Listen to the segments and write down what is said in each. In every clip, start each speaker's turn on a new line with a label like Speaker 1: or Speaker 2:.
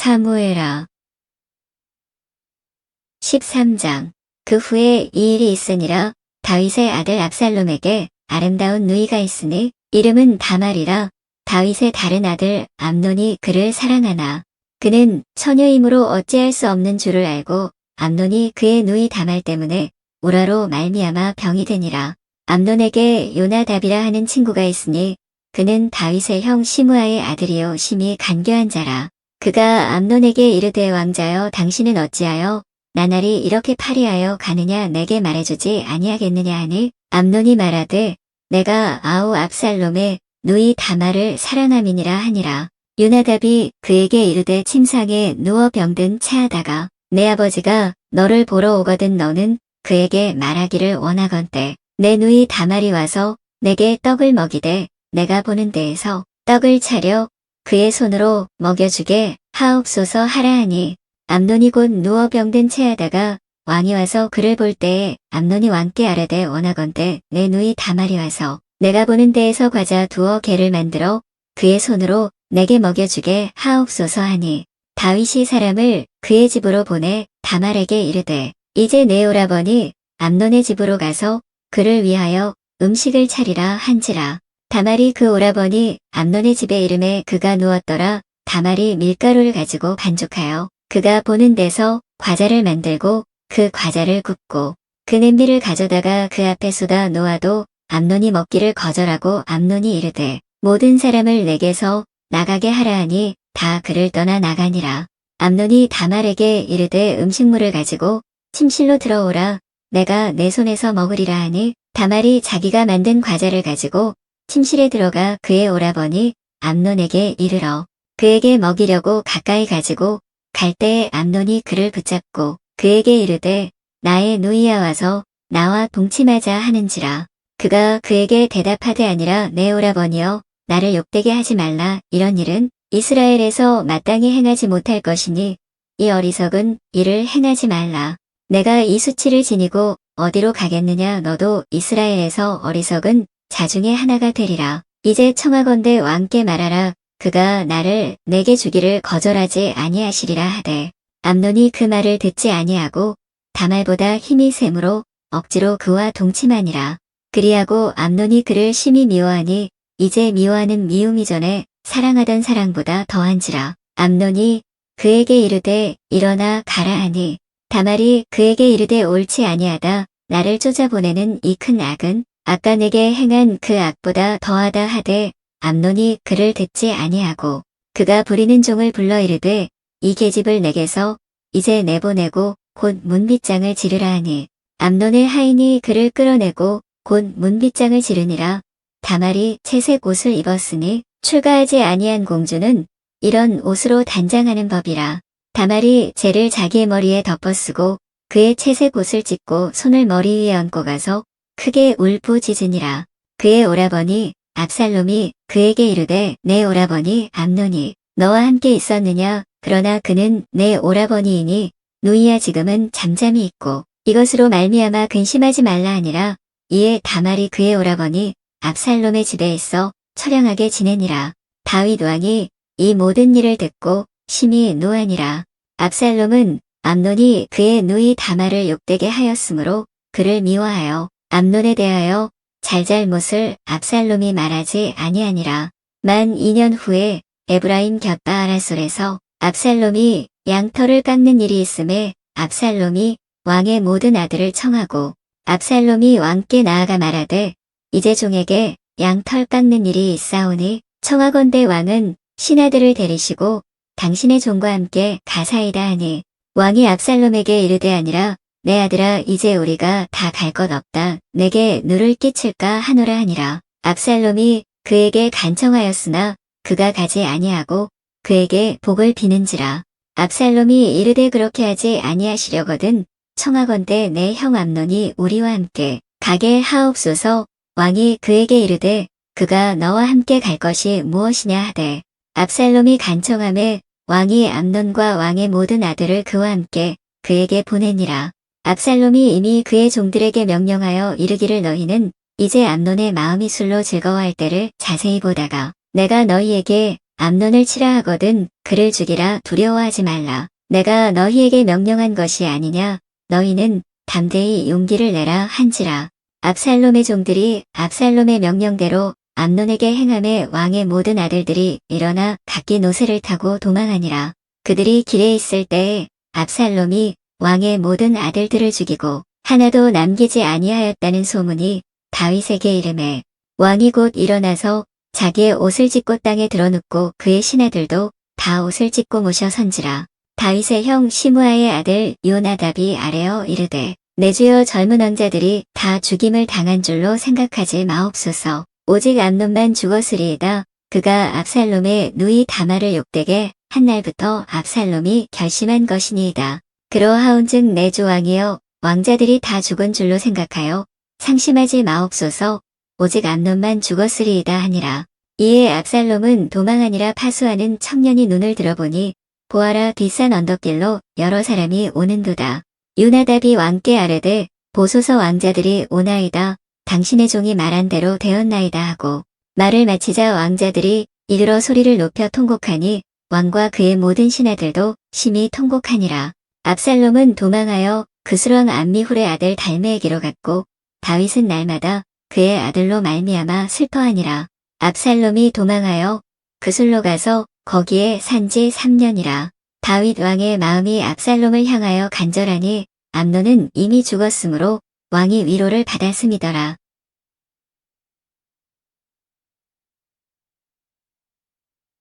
Speaker 1: 사무엘하 13장. 그 후에 이 일이 있으니라. 다윗의 아들 압살롬에게 아름다운 누이가 있으니 이름은 다말이라. 다윗의 다른 아들 암논이 그를 사랑하나 그는 처녀이므로 어찌할 수 없는 줄을 알고 암논이 그의 누이 다말 때문에 우라로 말미암아 병이 되니라. 암논에게 요나답이라 하는 친구가 있으니 그는 다윗의 형 시므아의 아들이요 심히 간교한 자라. 그가 암논에게 이르되 왕자여 당신은 어찌하여 나날이 이렇게 파리하여 가느냐 내게 말해주지 아니하겠느냐 하니 암논이 말하되 내가 아우 압살롬의 누이 다말을 사랑함이니라 하니라. 요나답이 그에게 이르되 침상에 누워 병든 채하다가 내 아버지가 너를 보러 오거든 너는 그에게 말하기를 원하건대 내 누이 다말이 와서 내게 떡을 먹이되 내가 보는 데에서 떡을 차려 그의 손으로 먹여주게 하옵소서 하라 하니 암논이 곧 누워 병든 채하다가 왕이 와서 그를 볼 때에 암논이 왕께 아뢰되 원하건대 내 누이 다말이 와서 내가 보는 데에서 과자 두어 개를 만들어 그의 손으로 내게 먹여주게 하옵소서 하니 다윗이 사람을 그의 집으로 보내 다말에게 이르되 이제 내 오라버니 암논의 집으로 가서 그를 위하여 음식을 차리라 한지라. 다말이 그 오라버니 암논의 집에 이름에 그가 누웠더라. 다말이 밀가루를 가지고 반죽하여 그가 보는 데서 과자를 만들고 그 과자를 굽고 그 냄비를 가져다가 그 앞에 쏟아 놓아도 암논이 먹기를 거절하고 암논이 이르되 모든 사람을 내게서 나가게 하라 하니 다 그를 떠나 나가니라. 암논이 다말에게 이르되 음식물을 가지고 침실로 들어오라. 내가 내 손에서 먹으리라 하니 다말이 자기가 만든 과자를 가지고 침실에 들어가 그의 오라버니 암논에게 이르러 그에게 먹이려고 가까이 가지고 갈 때에 암논이 그를 붙잡고 그에게 이르되 나의 누이야 와서 나와 동침하자 하는지라. 그가 그에게 대답하되 아니라 내 오라버니여 나를 욕되게 하지 말라. 이런 일은 이스라엘에서 마땅히 행하지 못할 것이니 이 어리석은 일을 행하지 말라. 내가 이 수치를 지니고 어디로 가겠느냐. 너도 이스라엘에서 어리석은 자 중에 하나가 되리라. 이제 청하건대 왕께 말하라. 그가 나를 내게 주기를 거절하지 아니하시리라 하되 암논이 그 말을 듣지 아니하고 다말보다 힘이 세므로 억지로 그와 동침하니라. 그리하고 암논이 그를 심히 미워하니 이제 미워하는 미움이 전에 사랑하던 사랑보다 더한지라. 암논이 그에게 이르되 일어나 가라 하니 다말이 그에게 이르되 옳지 아니하다. 나를 쫓아보내는 이 큰 악은 아까 내게 행한 그 악보다 더하다 하되 암논이 그를 듣지 아니하고 그가 부리는 종을 불러 이르되 이 계집을 내게서 이제 내보내고 곧 문빗장을 지르라 하니 암논의 하인이 그를 끌어내고 곧 문빗장을 지르니라. 다말이 채색 옷을 입었으니 출가하지 아니한 공주는 이런 옷으로 단장하는 법이라. 다말이 재를 자기의 머리에 덮어쓰고 그의 채색 옷을 찢고 손을 머리 위에 얹고 가서 크게 울부짖으니라. 그의 오라버니 압살롬이 그에게 이르되 내 오라버니 암논이 너와 함께 있었느냐. 그러나 그는 내 오라버니이니 누이야 지금은 잠잠히 있고 이것으로 말미암아 근심하지 말라 하니라. 이에 다말이 그의 오라버니 압살롬의 집에 있어 처량하게 지내니라. 다윗 왕이 이 모든 일을 듣고 심히 노하니라. 압살롬은 암논이 그의 누이 다말을 욕되게 하였으므로 그를 미워하여 암논에 대하여 잘잘못을 압살롬이 말하지 아니하니라. 만 2년 후에 에브라임 곁 바알하솔에서 압살롬이 양털을 깎는 일이 있음에 압살롬이 왕의 모든 아들을 청하고 압살롬이 왕께 나아가 말하되 이제 종에게 양털 깎는 일이 있사오니 청하건대 왕은 신하들을 데리시고 당신의 종과 함께 가사이다 하니 왕이 압살롬에게 이르되 아니라 내 아들아 이제 우리가 다 갈 것 없다. 내게 누를 끼칠까 하노라 하니라. 압살롬이 그에게 간청하였으나 그가 가지 아니하고 그에게 복을 비는지라. 압살롬이 이르되 그렇게 하지 아니하시려거든 청하건대 내 형 암논이 우리와 함께 가게 하옵소서. 왕이 그에게 이르되 그가 너와 함께 갈 것이 무엇이냐 하되 압살롬이 간청하매 왕이 암논과 왕의 모든 아들을 그와 함께 그에게 보내니라. 압살롬이 이미 그의 종들에게 명령하여 이르기를 너희는 이제 암논의 마음이 술로 즐거워할 때를 자세히 보다가 내가 너희에게 암논을 치라 하거든 그를 죽이라 두려워하지 말라. 내가 너희에게 명령한 것이 아니냐. 너희는 담대히 용기를 내라 한지라. 압살롬의 종들이 압살롬의 명령대로 암논에게 행함에 왕의 모든 아들들이 일어나 각기 노새를 타고 도망하니라. 그들이 길에 있을 때에 압살롬이 왕의 모든 아들들을 죽이고 하나도 남기지 아니하였다는 소문이 다윗에게 이르매 왕이 곧 일어나서 자기의 옷을 찢고 땅에 드러눕고 그의 신하들도 다 옷을 찢고 모셔 선지라. 다윗의 형 시므아의 아들 요나답이 아뢰어 이르되 내 주여 젊은 왕자들이 다 죽임을 당한 줄로 생각하지 마옵소서. 오직 암논만 죽었으리이다. 그가 압살롬의 누이 다말을 욕되게 한 날부터 압살롬이 결심한 것이니이다. 그러하온즉 내 주 왕이여 왕자들이 다 죽은 줄로 생각하여 상심하지 마옵소서. 오직 암논만 죽었으리이다 하니라. 이에 압살롬은 도망하니라. 파수하는 청년이 눈을 들어보니 보아라 뒷산 언덕길로 여러 사람이 오는도다. 요나답이 왕께 아뢰되 보소서 왕자들이 오나이다. 당신의 종이 말한 대로 되었나이다 하고 말을 마치자 왕자들이 이르러 소리를 높여 통곡하니 왕과 그의 모든 신하들도 심히 통곡하니라. 압살롬은 도망하여 그스왕 암미훌의 아들 달메에게로 갔고 다윗은 날마다 그의 아들로 말미암아 슬퍼하니라. 압살롬이 도망하여 그술로 가서 거기에 산지 3년이라. 다윗 왕의 마음이 압살롬을 향하여 간절하니 암논은 이미 죽었으므로 왕이 위로를 받았음이더라.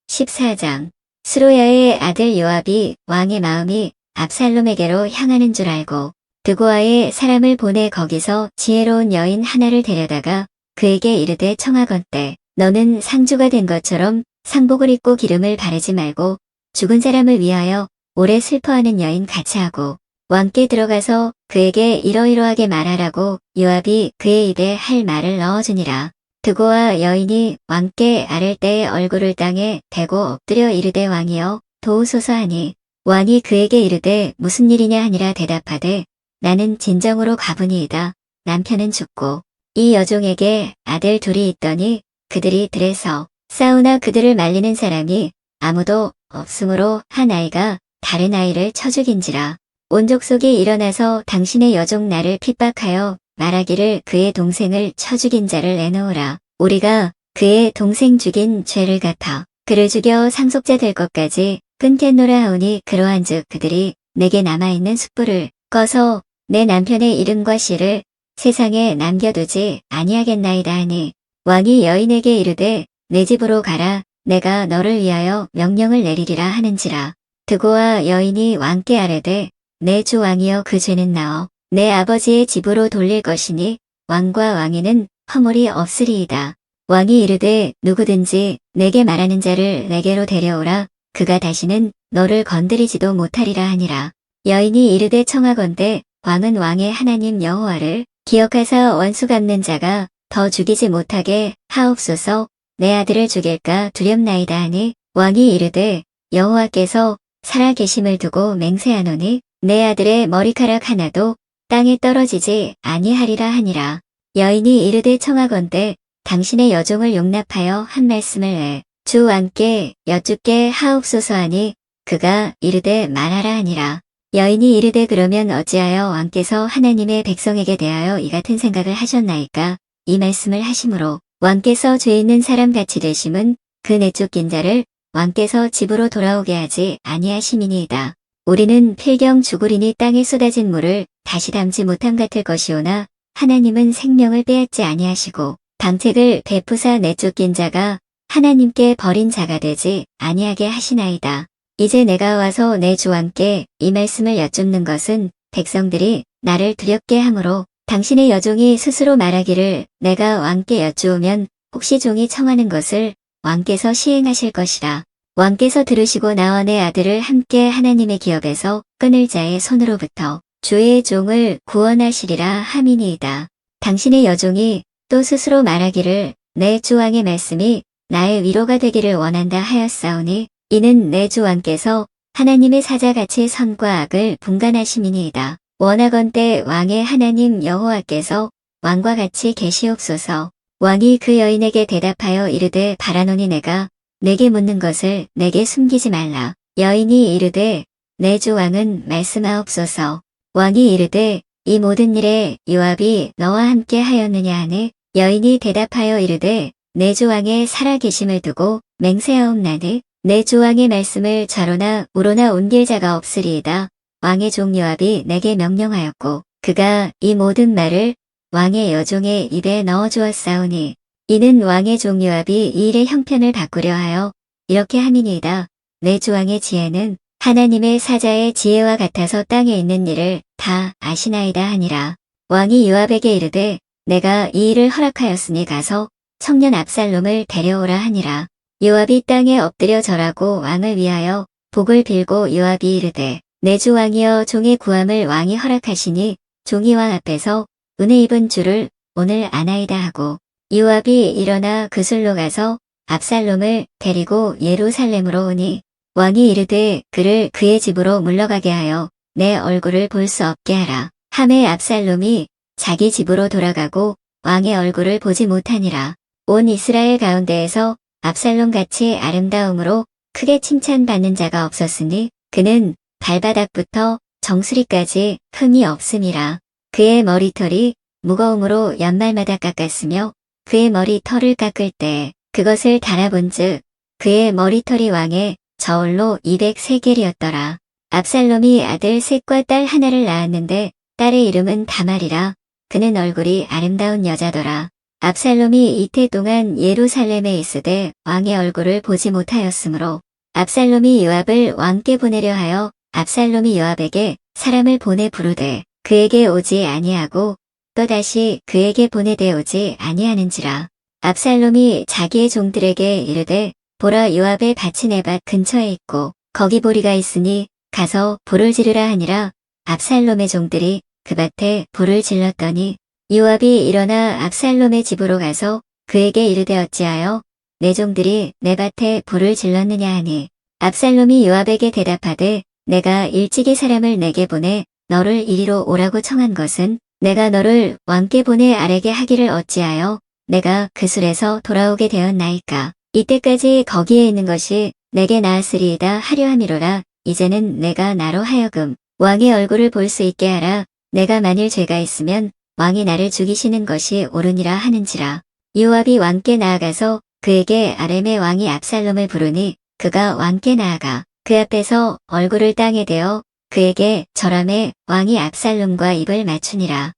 Speaker 1: 14장 스로야의 아들 요압이 왕의 마음이 압살롬에게로 향하는 줄 알고 드고아에 사람을 보내 거기서 지혜로운 여인 하나를 데려다가 그에게 이르되 청하건대 너는 상주가 된 것처럼 상복을 입고 기름을 바르지 말고 죽은 사람을 위하여 오래 슬퍼하는 여인 같이 하고 왕께 들어가서 그에게 이러이러하게 말하라고 요압이 그의 입에 할 말을 넣어주니라. 드고아 여인이 왕께 아랠 때에 얼굴을 땅에 대고 엎드려 이르되 왕이여 도우소서 하니 왕이 그에게 이르되 무슨 일이냐 하니라. 대답하되 나는 진정으로 가보니이다. 남편은 죽고 이 여종에게 아들 둘이 있더니 그들이 들에서 싸우나 그들을 말리는 사람이 아무도 없으므로 한 아이가 다른 아이를 쳐 죽인지라. 온 족속이 일어나서 당신의 여종 나를 핍박하여 말하기를 그의 동생을 쳐 죽인 자를 내놓으라. 우리가 그의 동생 죽인 죄를 갚아 그를 죽여 상속자 될 것까지 끊겠노라 하오니 그러한즉 그들이 내게 남아있는 숯불을 꺼서 내 남편의 이름과 씨를 세상에 남겨두지 아니하겠나이다 하니 왕이 여인에게 이르되 내 집으로 가라. 내가 너를 위하여 명령을 내리리라 하는지라. 드고아 여인이 왕께 아뢰되 내 주 왕이여 그 죄는 나어 내 아버지의 집으로 돌릴 것이니 왕과 왕위는 허물이 없으리이다. 왕이 이르되 누구든지 내게 말하는 자를 내게로 데려오라. 그가 다시는 너를 건드리지도 못하리라 하니라. 여인이 이르되 청하건대 왕은 왕의 하나님 여호와를 기억하사 원수 갚는 자가 더 죽이지 못하게 하옵소서. 내 아들을 죽일까 두렵나이다 하니 왕이 이르되 여호와께서 살아계심을 두고 맹세하노니 내 아들의 머리카락 하나도 땅에 떨어지지 아니하리라 하니라. 여인이 이르되 청하건대 당신의 여종을 용납하여 한 말씀을 내 주 왕께 여쭙게 하옵소서 하니 그가 이르되 말하라 하니라. 여인이 이르되 그러면 어찌하여 왕께서 하나님의 백성에게 대하여 이 같은 생각을 하셨나이까. 이 말씀을 하심으로 왕께서 죄 있는 사람 같이 되심은 그 내쫓긴 자를 왕께서 집으로 돌아오게 하지 아니하심이니이다. 우리는 필경 죽으리니 땅에 쏟아진 물을 다시 담지 못함 같을 것이오나 하나님은 생명을 빼앗지 아니하시고 방책을 베푸사 내쫓긴 자가 하나님께 버린 자가 되지 아니하게 하시나이다. 이제 내가 와서 내 주 왕께 이 말씀을 여쭙는 것은 백성들이 나를 두렵게 하므로 당신의 여종이 스스로 말하기를 내가 왕께 여쭈으면 혹시 종이 청하는 것을 왕께서 시행하실 것이라. 왕께서 들으시고 나와 내 아들을 함께 하나님의 기업에서 끊을 자의 손으로부터 주의 종을 구원하시리라 함이니이다. 당신의 여종이 또 스스로 말하기를 내 주 왕의 말씀이 나의 위로가 되기를 원한다 하였사오니 이는 내 주 왕께서 하나님의 사자같이 선과 악을 분간하심이니이다. 원하건대 왕의 하나님 여호와께서 왕과 같이 계시옵소서. 왕이 그 여인에게 대답하여 이르되 바라노니 내가 내게 묻는 것을 내게 숨기지 말라. 여인이 이르되 내 주 왕은 말씀하옵소서. 왕이 이르되 이 모든 일에 요압이 너와 함께 하였느냐 하니 여인이 대답하여 이르되 내 주 왕의 살아계심을 두고 맹세하옵나니 내 주 왕의 말씀을 좌로나 우로나 옮길 자가 없으리이다. 왕의 종 요압이 내게 명령하였고 그가 이 모든 말을 왕의 여종의 입에 넣어주었사오니 이는 왕의 종 요압이 이 일의 형편을 바꾸려 하여 이렇게 함이니이다. 내 주 왕의 지혜는 하나님의 사자의 지혜와 같아서 땅에 있는 일을 다 아시나이다 하니라. 왕이 요압에게 이르되 내가 이 일을 허락하였으니 가서 청년 압살롬을 데려오라 하니라. 요압이 땅에 엎드려 절하고 왕을 위하여 복을 빌고 요압이 이르되 내 주 왕이여 종의 구함을 왕이 허락하시니 종이 왕 앞에서 은혜 입은 주를 오늘 아나이다 하고 요압이 일어나 그술로 가서 압살롬을 데리고 예루살렘으로 오니 왕이 이르되 그를 그의 집으로 물러가게 하여 내 얼굴을 볼 수 없게 하라. 하매 압살롬이 자기 집으로 돌아가고 왕의 얼굴을 보지 못하니라. 온 이스라엘 가운데에서 압살롬같이 아름다움으로 크게 칭찬받는 자가 없었으니 그는 발바닥부터 정수리까지 흠이 없음이라. 그의 머리털이 무거움으로 연말마다 깎았으며 그의 머리털을 깎을 때 그것을 달아본즉 그의 머리털이 왕의 저울로 200세겔이었더라. 압살롬이 아들 셋과 딸 하나를 낳았는데 딸의 이름은 다말이라. 그는 얼굴이 아름다운 여자더라. 압살롬이 이태 동안 예루살렘에 있으되 왕의 얼굴을 보지 못하였으므로 압살롬이 요압을 왕께 보내려 하여 압살롬이 요압에게 사람을 보내 부르되 그에게 오지 아니하고 또다시 그에게 보내되 오지 아니하는지라. 압살롬이 자기의 종들에게 이르되 보라 요압의 밭이 내 밭 근처에 있고 거기 보리가 있으니 가서 불을 지르라 하니라. 압살롬의 종들이 그 밭에 불을 질렀더니 요압이 일어나 압살롬의 집으로 가서 그에게 이르되 어찌하여 내 종들이 내 밭에 불을 질렀느냐 하니 압살롬이 요압에게 대답하되 내가 일찍이 사람을 내게 보내 너를 이리로 오라고 청한 것은 내가 너를 왕께 보내 아래게 하기를 어찌하여 내가 그술에서 돌아오게 되었나이까. 이때까지 거기에 있는 것이 내게 나았으리이다 하려 함이로라. 이제는 내가 나로 하여금 왕의 얼굴을 볼 수 있게 하라. 내가 만일 죄가 있으면 왕이 나를 죽이시는 것이 옳으니라 하는지라. 요압이 왕께 나아가서 그에게 아렘의 왕이 압살롬을 부르니 그가 왕께 나아가 그 앞에서 얼굴을 땅에 대어 그에게 절하매 왕이 압살롬과 입을 맞추니라.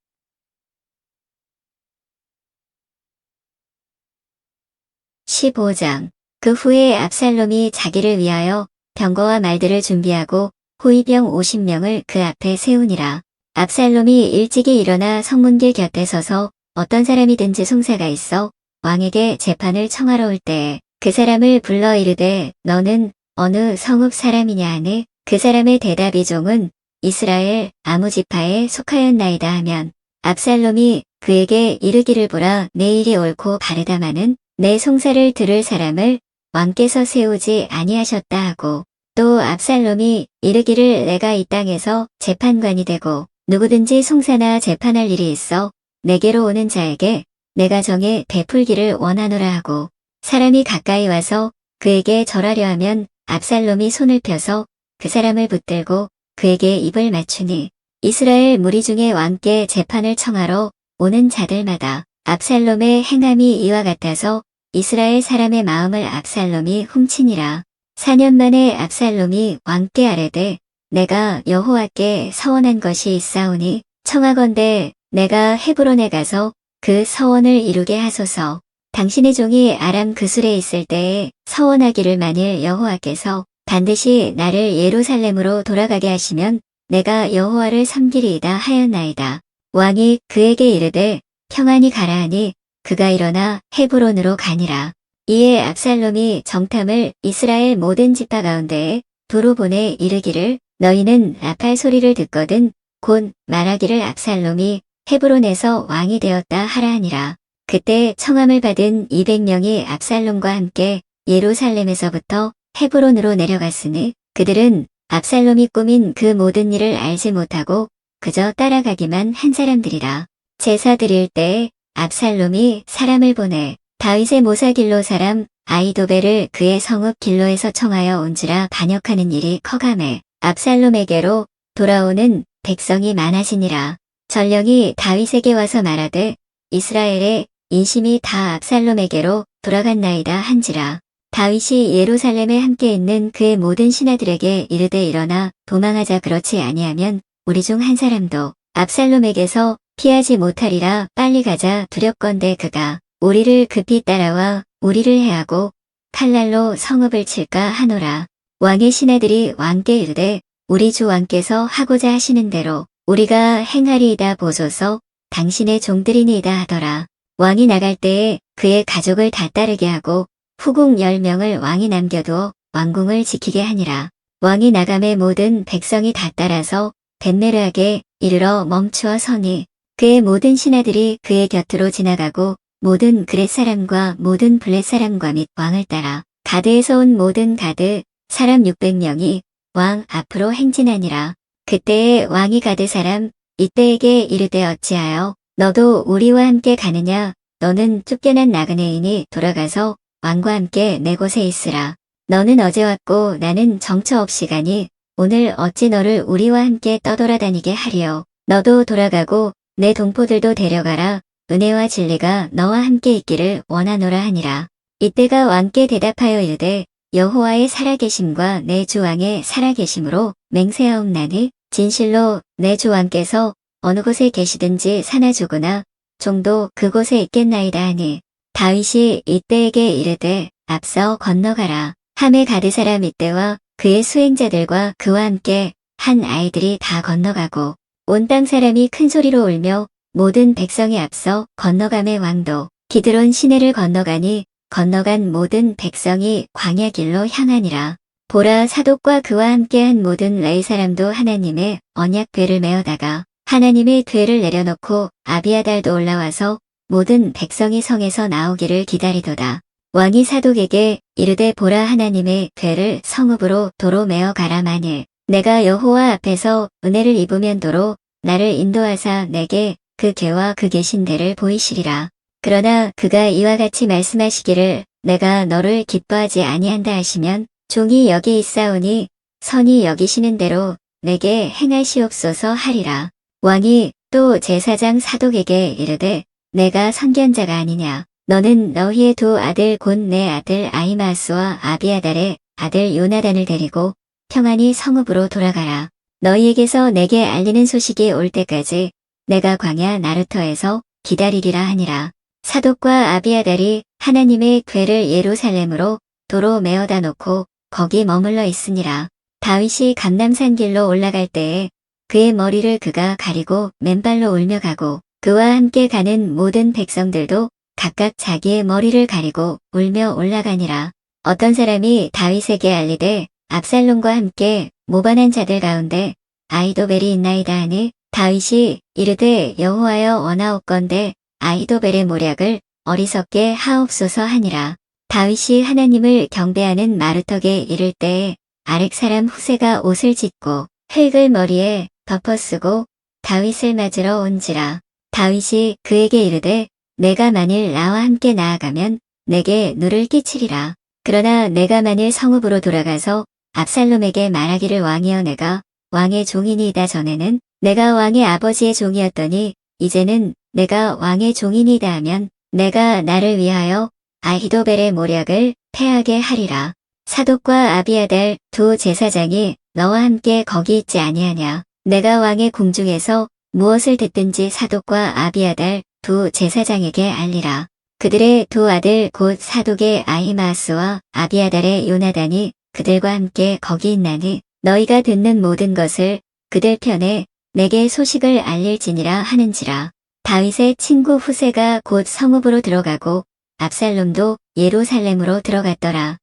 Speaker 1: 15장. 그 후에 압살롬이 자기를 위하여 병거와 말들을 준비하고 호위병 50명을 그 앞에 세우니라. 압살롬이 일찍이 일어나 성문길 곁에 서서 어떤 사람이든지 송사가 있어 왕에게 재판을 청하러 올 때에 그 사람을 불러 이르되 너는 어느 성읍 사람이냐 하니 그 사람의 대답이 종은 이스라엘 아무 지파에 속하였나이다 하면 압살롬이 그에게 이르기를 보라 내 일이 옳고 바르다마는 내 송사를 들을 사람을 왕께서 세우지 아니하셨다 하고 또 압살롬이 이르기를 내가 이 땅에서 재판관이 되고 누구든지 송사나 재판할 일이 있어 내게로 오는 자에게 내가 정해 베풀기를 원하노라 하고 사람이 가까이 와서 그에게 절하려 하면 압살롬이 손을 펴서 그 사람을 붙들고 그에게 입을 맞추니 이스라엘 무리 중에 왕께 재판을 청하러 오는 자들마다 압살롬의 행함이 이와 같아서 이스라엘 사람의 마음을 압살롬이 훔치니라. 4년 만에 압살롬이 왕께 아뢰되 내가 여호와께 서원한 것이 있사오니 청하건대 내가 헤브론에 가서 그 서원을 이루게 하소서. 당신의 종이 아람 그술에 있을 때에 서원하기를 만일 여호와께서 반드시 나를 예루살렘으로 돌아가게 하시면 내가 여호와를 섬기리이다 하였나이다. 왕이 그에게 이르되 평안히 가라 하니 그가 일어나 헤브론으로 가니라. 이에 압살롬이 정탐을 이스라엘 모든 지파 가운데에 도로 보내 이르기를 너희는 나팔 소리를 듣거든 곧 말하기를 압살롬이 헤브론에서 왕이 되었다 하라 하니라. 그때 청함을 받은 200명이 압살롬과 함께 예루살렘에서부터 헤브론으로 내려갔으니 그들은 압살롬이 꾸민 그 모든 일을 알지 못하고 그저 따라가기만 한 사람들이라. 제사 드릴 때에 압살롬이 사람을 보내 다윗의 모사길로 사람 아히도벨을 그의 성읍 길로에서 청하여 온지라 반역하는 일이 커가매 압살롬에게로 돌아오는 백성이 많아지니라. 전령이 다윗에게 와서 말하되 이스라엘의 인심이 다 압살롬에게로 돌아갔나이다 한지라. 다윗이 예루살렘에 함께 있는 그의 모든 신하들에게 이르되 일어나 도망하자 그렇지 아니하면 우리 중 한 사람도 압살롬에게서 피하지 못하리라 빨리 가자 두렵건대 그가 우리를 급히 따라와 우리를 해하고 칼날로 성읍을 칠까 하노라. 왕의 신하들이 왕께 이르되 우리 주 왕께서 하고자 하시는 대로 우리가 행하리이다 보소서 당신의 종들이니이다 하더라. 왕이 나갈 때에 그의 가족을 다 따르게 하고 후궁 10명을 왕이 남겨두어 왕궁을 지키게 하니라. 왕이 나감에 모든 백성이 다 따라서 벳메르하게 이르러 멈추어 서니 그의 모든 신하들이 그의 곁으로 지나가고 모든 그렛 사람과 모든 블렛 사람과 및 왕을 따라 가드에서 온 모든 가드 사람 600명이 왕 앞으로 행진하니라. 그때에 왕이 가드 사람 이때에게 이르되 어찌하여 너도 우리와 함께 가느냐 너는 쫓겨난 나그네이니 돌아가서 왕과 함께 내 곳에 있으라. 너는 어제 왔고 나는 정처 없이 가니 오늘 어찌 너를 우리와 함께 떠돌아다니게 하리요. 너도 돌아가고 내 동포들도 데려가라. 은혜와 진리가 너와 함께 있기를 원하노라 하니라. 이때가 왕께 대답하여 이르되 여호와의 살아계심과 내 주 왕의 살아계심으로 맹세하옵나니 진실로 내 주 왕께서 어느 곳에 계시든지 사나 죽으나 종도 그곳에 있겠나이다 하니 다윗이 이때에게 이르되 앞서 건너가라. 함에 가드 사람 이때와 그의 수행자들과 그와 함께 한 아이들이 다 건너가고 온 땅 사람이 큰 소리로 울며 모든 백성이 앞서 건너가매 왕도 기드론 시내를 건너가니 건너간 모든 백성이 광야 길로 향하니라. 보라 사독과 그와 함께한 모든 레위 사람도 하나님의 언약 궤를 메어다가 하나님의 궤를 내려놓고 아비아달도 올라와서 모든 백성이 성에서 나오기를 기다리도다. 왕이 사독에게 이르되 보라 하나님의 궤를 성읍으로 도로 메어 가라 만일 내가 여호와 앞에서 은혜를 입으면 도로 나를 인도하사 내게 그 궤와 그 계신 데를 보이시리라. 그러나 그가 이와 같이 말씀하시기를 내가 너를 기뻐하지 아니한다 하시면 종이 여기 있사오니 선이 여기시는 대로 내게 행하시옵소서 하리라. 왕이 또 제사장 사독에게 이르되 내가 선견자가 아니냐. 너는 너희의 두 아들 곧 내 아들 아히마스와 아비아달의 아들 요나단을 데리고 평안히 성읍으로 돌아가라. 너희에게서 내게 알리는 소식이 올 때까지 내가 광야 나루터에서 기다리리라 하니라. 사독과 아비아달이 하나님의 궤를 예루살렘으로 도로 메어다 놓고 거기 머물러 있으니라. 다윗이 감람산 길로 올라갈 때에 그의 머리를 그가 가리고 맨발로 울며 가고 그와 함께 가는 모든 백성들도 각각 자기의 머리를 가리고 울며 올라가니라. 어떤 사람이 다윗에게 알리되 압살롬과 함께 모반한 자들 가운데 아히도벨이 있나이다 하니 다윗이 이르되 여호와여 원하옵건대 아히도벨의 모략을 어리석게 하옵소서 하니라. 다윗이 하나님을 경배하는 마루턱에 이를 때에 아렉 사람 후세가 옷을 찢고 흙을 머리에 덮어쓰고 다윗을 맞으러 온지라. 다윗이 그에게 이르되 내가 만일 나와 함께 나아가면 내게 누를 끼치리라. 그러나 내가 만일 성읍으로 돌아가서 압살롬에게 말하기를 왕이여 내가 왕의 종이니이다 전에는 내가 왕의 아버지의 종이었더니 이제는 내가 왕의 종이니이다 하면 내가 나를 위하여 아히도벨의 모략을 패하게 하리라. 사독과 아비아달 두 제사장이 너와 함께 거기 있지 아니하냐. 내가 왕의 궁중에서 무엇을 듣든지 사독과 아비아달 두 제사장에게 알리라. 그들의 두 아들 곧 사독의 아히마스와 아비아달의 요나단이 그들과 함께 거기 있나니 너희가 듣는 모든 것을 그들 편에 내게 소식을 알릴지니라 하는지라. 다윗의 친구 후세가 곧 성읍으로 들어가고 압살롬도 예루살렘으로 들어갔더라.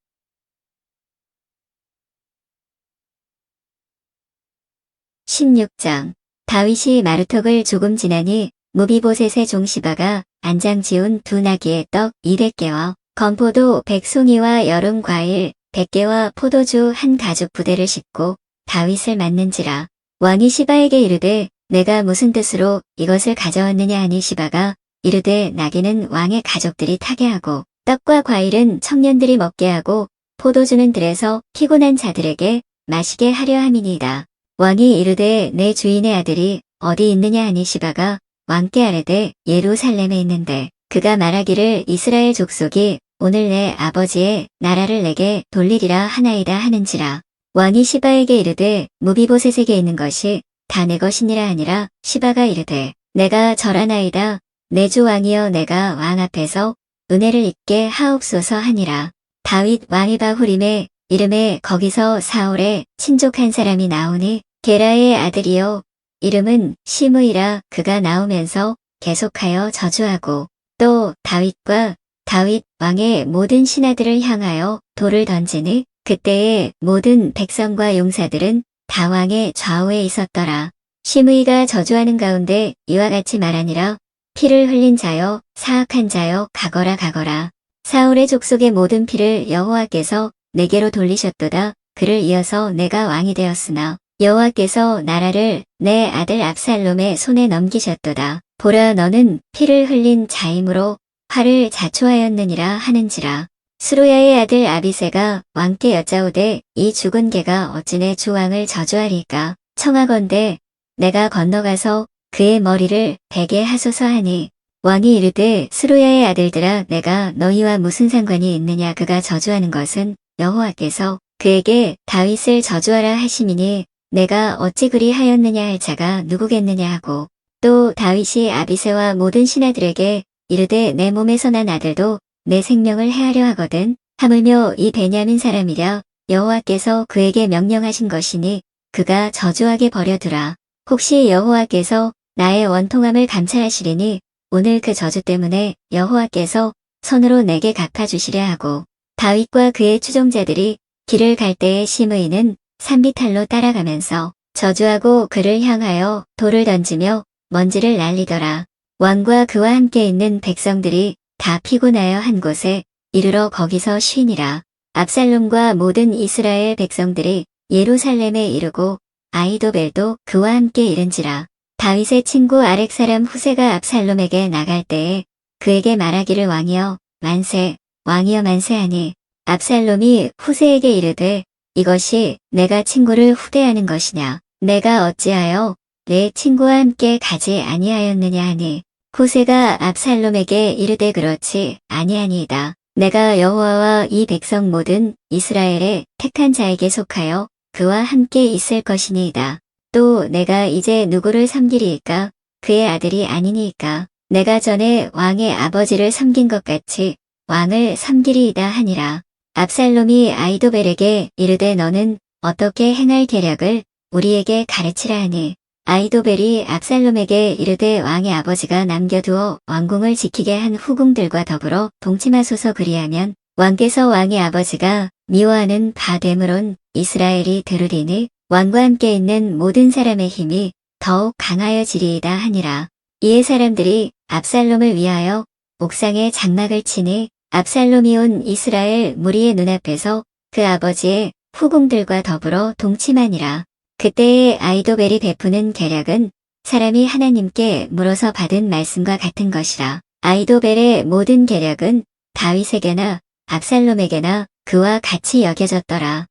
Speaker 1: 16장 다윗이 마루턱을 조금 지나니 무비보셋의 종시바가 안장 지운 두 나귀의 떡 200개와 건포도 100송이와 여름 과일 100개와 포도주 한 가죽 부대를 싣고 다윗을 맞는지라. 왕이 시바에게 이르되 내가 무슨 뜻으로 이것을 가져왔느냐 하니 시바가 이르되 나귀는 왕의 가족들이 타게 하고 떡과 과일은 청년들이 먹게 하고 포도주는 들에서 피곤한 자들에게 마시게 하려 함이니이다. 왕이 이르되 내 주인의 아들이 어디 있느냐 하니 시바가 왕께 아뢰되 예루살렘에 있는데 그가 말하기를 이스라엘 족속이 오늘 내 아버지의 나라를 내게 돌리리라 하나이다 하는지라. 왕이 시바에게 이르되 무비보셋에게 있는 것이 다 내 것이니라 하니라. 시바가 이르되 내가 절하나이다. 내 주 왕이여 내가 왕 앞에서 은혜를 입게 하옵소서 하니라. 다윗 왕이 바후림에 이름에 거기서 사울의 친족 한 사람이 나오니 게라의 아들이요 이름은 시므이라. 그가 나오면서 계속하여 저주하고 또 다윗과 다윗 왕의 모든 신하들을 향하여 돌을 던지니 그때의 모든 백성과 용사들은 다 왕의 좌우에 있었더라. 시므이가 저주하는 가운데 이와 같이 말하니라. 피를 흘린 자여 사악한 자여 가거라 가거라. 사울의 족속의 모든 피를 여호와께서 내게로 돌리셨도다. 그를 이어서 내가 왕이 되었으나 여호와께서 나라를 내 아들 압살롬의 손에 넘기셨도다. 보라 너는 피를 흘린 자이므로 화를 자초하였느니라 하는지라. 스루야의 아들 아비새가 왕께 여짜오되 이 죽은 개가 어찌 내 주왕을 저주하리까. 청하건대 내가 건너가서 그의 머리를 베게 하소서 하니 왕이 이르되 스루야의 아들들아 내가 너희와 무슨 상관이 있느냐. 그가 저주하는 것은 여호와께서 그에게 다윗을 저주하라 하심이니 내가 어찌 그리 하였느냐 할 자가 누구겠느냐 하고 또 다윗이 아비새와 모든 신하들에게 이르되 내 몸에서 난 아들도 내 생명을 해하려 하거든. 하물며 이 베냐민 사람이랴 여호와께서 그에게 명령하신 것이니 그가 저주하게 버려두라. 혹시 여호와께서 나의 원통함을 감찰하시리니 오늘 그 저주 때문에 여호와께서 손으로 내게 갚아주시려 하고 다윗과 그의 추종자들이 길을 갈 때에 시므이는 산비탈로 따라가면서 저주하고 그를 향하여 돌을 던지며 먼지를 날리더라. 왕과 그와 함께 있는 백성들이 다 피곤하여 한 곳에 이르러 거기서 쉬니라. 압살롬과 모든 이스라엘 백성들이 예루살렘에 이르고 아히도벨도 그와 함께 이른지라. 다윗의 친구 아렉 사람 후세가 압살롬에게 나갈 때에 그에게 말하기를 왕이여 만세 왕이여 만세하니 압살롬이 후세에게 이르되 이것이 내가 친구를 후대하는 것이냐. 내가 어찌하여 내 친구와 함께 가지 아니하였느냐 하니 후세가 압살롬에게 이르되 그렇지 아니하니이다. 내가 여호와와 이 백성 모든 이스라엘의 택한 자에게 속하여 그와 함께 있을 것이니이다. 또 내가 이제 누구를 섬기리이까? 그의 아들이 아니니이까? 내가 전에 왕의 아버지를 섬긴 것 같이 왕을 섬기리이다 하니라. 압살롬이 아히도벨에게 이르되 너는 어떻게 행할 계략을 우리에게 가르치라 하니 아히도벨이 압살롬에게 이르되 왕의 아버지가 남겨두어 왕궁을 지키게 한 후궁들과 더불어 동침하소서. 그리하면 왕께서 왕의 아버지가 미워하는 바 되므론 이스라엘이 들으리니 왕과 함께 있는 모든 사람의 힘이 더욱 강하여지리이다 하니라. 이에 사람들이 압살롬을 위하여 옥상에 장막을 치니 압살롬이 온 이스라엘 무리의 눈앞에서 그 아버지의 후궁들과 더불어 동침하니라. 그때의 아히도벨이 베푸는 계략은 사람이 하나님께 물어서 받은 말씀과 같은 것이라. 아히도벨의 모든 계략은 다윗에게나 압살롬에게나 그와 같이 여겨졌더라.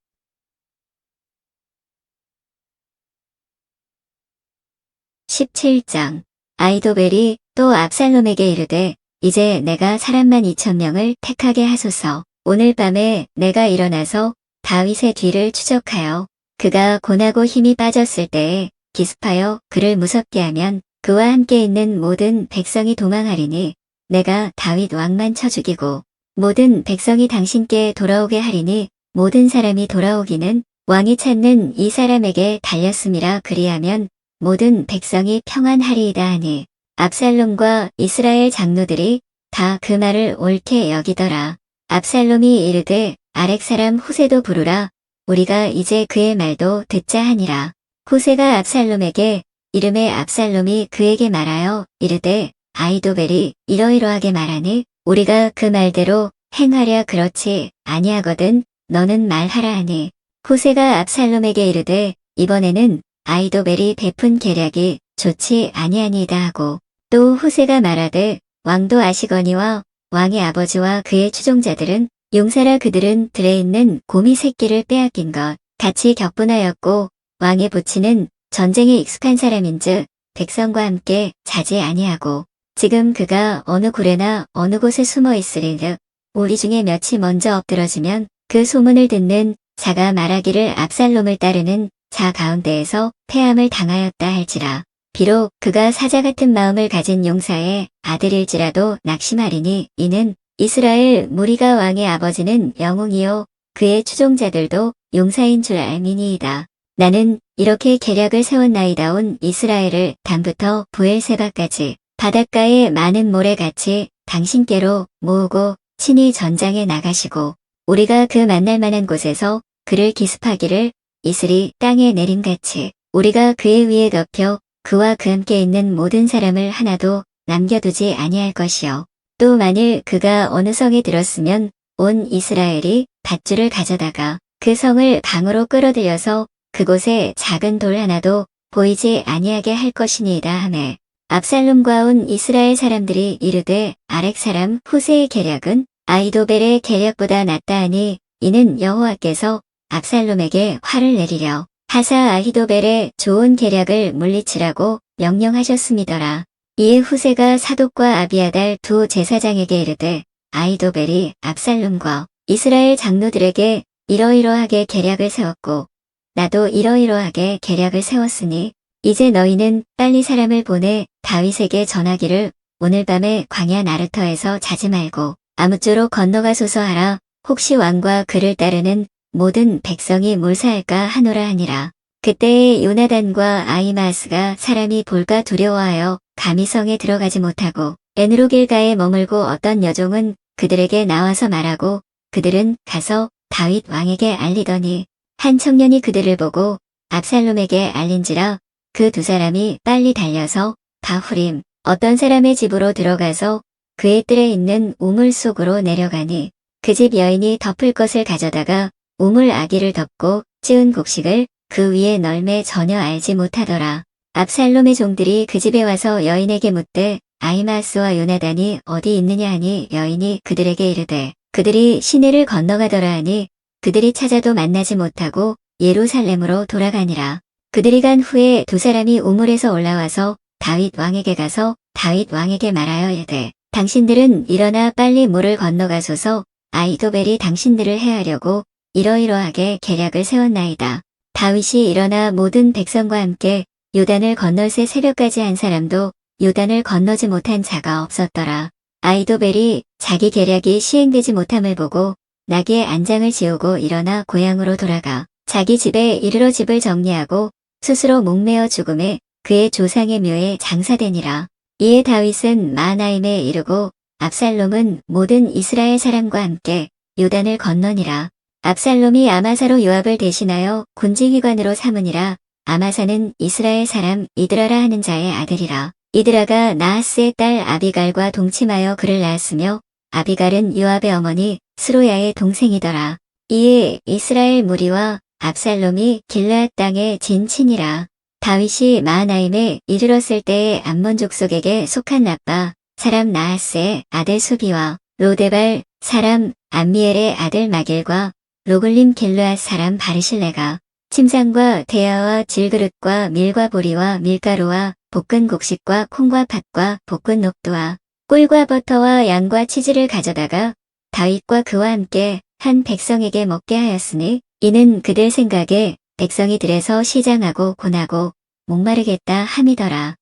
Speaker 1: 17장. 아히도벨이 또 압살롬에게 이르되 이제 내가 사람만 2,000명을 택하게 하소서. 오늘 밤에 내가 일어나서 다윗의 뒤를 추적하여 그가 고나고 힘이 빠졌을 때에 기습하여 그를 무섭게 하면 그와 함께 있는 모든 백성이 도망하리니 내가 다윗 왕만 쳐 죽이고 모든 백성이 당신께 돌아오게 하리니 모든 사람이 돌아오기는 왕이 찾는 이 사람에게 달렸음이라. 그리하면 모든 백성이 평안하리이다 하니 압살롬과 이스라엘 장로들이 다 그 말을 옳게 여기더라. 압살롬이 이르되 아렉 사람 후세도 부르라. 우리가 이제 그의 말도 듣자 하니라. 후세가 압살롬에게 이름에 압살롬이 그에게 말하여 이르되 아히도벨이 이러이러하게 말하니 우리가 그 말대로 행하랴. 그렇지 아니하거든 너는 말하라 하니 후세가 압살롬에게 이르되 이번에는 아히도벨이 베푼 계략이 좋지 아니하니이다 하고 또 후세가 말하되 왕도 아시거니와 왕의 아버지와 그의 추종자들은 용사라 그들은 들에 있는 곰이 새끼를 빼앗긴 것 같이 격분하였고 왕의 부친은 전쟁에 익숙한 사람인즉 백성과 함께 자지 아니하고 지금 그가 어느 굴에나 어느 곳에 숨어 있으리즉 우리 중에 몇이 먼저 엎드러지면 그 소문을 듣는 자가 말하기를 압살롬을 따르는 자 가운데에서 패함을 당하였다 할지라. 비록 그가 사자 같은 마음을 가진 용사의 아들일지라도 낙심하리니 이는 이스라엘 무리가 왕의 아버지는 영웅이요 그의 추종자들도 용사인 줄 알미니이다. 나는 이렇게 계략을 세웠나이다온 이스라엘을 단부터 부엘세바까지 바닷가의 많은 모래같이 당신께로 모으고 친히 전장에 나가시고 우리가 그 만날 만한 곳에서 그를 기습하기를 이슬이 땅에 내림같이 우리가 그의 위에 덮여 그와 그 함께 있는 모든 사람을 하나도 남겨두지 아니할 것이요. 또 만일 그가 어느 성에 들었으면 온 이스라엘이 밧줄을 가져다가 그 성을 강으로 끌어들여서 그곳에 작은 돌 하나도 보이지 아니하게 할 것이니이다 하매 압살롬과 온 이스라엘 사람들이 이르되 아렉 사람 후세의 계략은 아히도벨의 계략보다 낫다 하니 이는 여호와께서 압살롬에게 화를 내리려 하사 아히도벨의 좋은 계략을 물리치라고 명령하셨음이더라. 이에 후세가 사독과 아비아달 두 제사장에게 이르되 아히도벨이 압살롬과 이스라엘 장로들에게 이러이러하게 계략을 세웠고 나도 이러이러하게 계략을 세웠으니 이제 너희는 빨리 사람을 보내 다윗에게 전하기를 오늘 밤에 광야 나르터에서 자지 말고 아무쪼록 건너가소서 하라. 혹시 왕과 그를 따르는 모든 백성이 몰사할까 하노라 하니라. 그때에 요나단과 아히마아스가 사람이 볼까 두려워하여 감히 성에 들어가지 못하고 에누로길가에 머물고 어떤 여종은 그들에게 나와서 말하고 그들은 가서 다윗 왕에게 알리더니 한 청년이 그들을 보고 압살롬에게 알린지라 그 두 사람이 빨리 달려서 바후림 어떤 사람의 집으로 들어가서 그의 뜰에 있는 우물 속으로 내려가니 그 집 여인이 덮을 것을 가져다가 우물 아기를 덮고 찌은 곡식을 그 위에 널매 전혀 알지 못하더라. 압살롬의 종들이 그 집에 와서 여인에게 묻되 아히마아스와 요나단이 어디 있느냐 하니 여인이 그들에게 이르되 그들이 시내를 건너가더라 하니 그들이 찾아도 만나지 못하고 예루살렘으로 돌아가니라. 그들이 간 후에 두 사람이 우물에서 올라와서 다윗 왕에게 가서 다윗 왕에게 말하여 이르되 당신들은 일어나 빨리 물을 건너가소서 아히도벨이 당신들을 해하려고 이러이러하게 계략을 세웠나이다. 다윗이 일어나 모든 백성과 함께 요단을 건널새 새벽까지 한 사람도 요단을 건너지 못한 자가 없었더라. 아히도벨이 자기 계략이 시행되지 못함을 보고 나귀의 안장을 지우고 일어나 고향으로 돌아가 자기 집에 이르러 집을 정리하고 스스로 목매어 죽음에 그의 조상의 묘에 장사되니라. 이에 다윗은 마하나임에 이르고 압살롬은 모든 이스라엘 사람과 함께 요단을 건너니라. 압살롬이 아마사로 요압을 대신하여 군지휘관으로 삼으니라. 아마사는 이스라엘 사람 이드라라 하는 자의 아들이라. 이드라가 나하스의 딸 아비갈과 동침하여 그를 낳았으며 아비갈은 요압의 어머니 스로야의 동생이더라. 이에 이스라엘 무리와 압살롬이 길르앗 땅에 진친이라. 다윗이 마하나임에 이르렀을 때에 암몬 족속에게 속한 라빠 사람 나하스의 아들 수비와 로데발 사람 암미엘의 아들 마길과 로글림 길르앗 사람 바르실레가 침상과 대야와 질그릇과 밀과 보리와 밀가루와 볶은 곡식과 콩과 팥과 볶은 녹두와 꿀과 버터와 양과 치즈를 가져다가 다윗과 그와 함께 한 백성에게 먹게 하였으니 이는 그들 생각에 백성이 들에서 시장하고 고나고 목마르겠다 함이더라.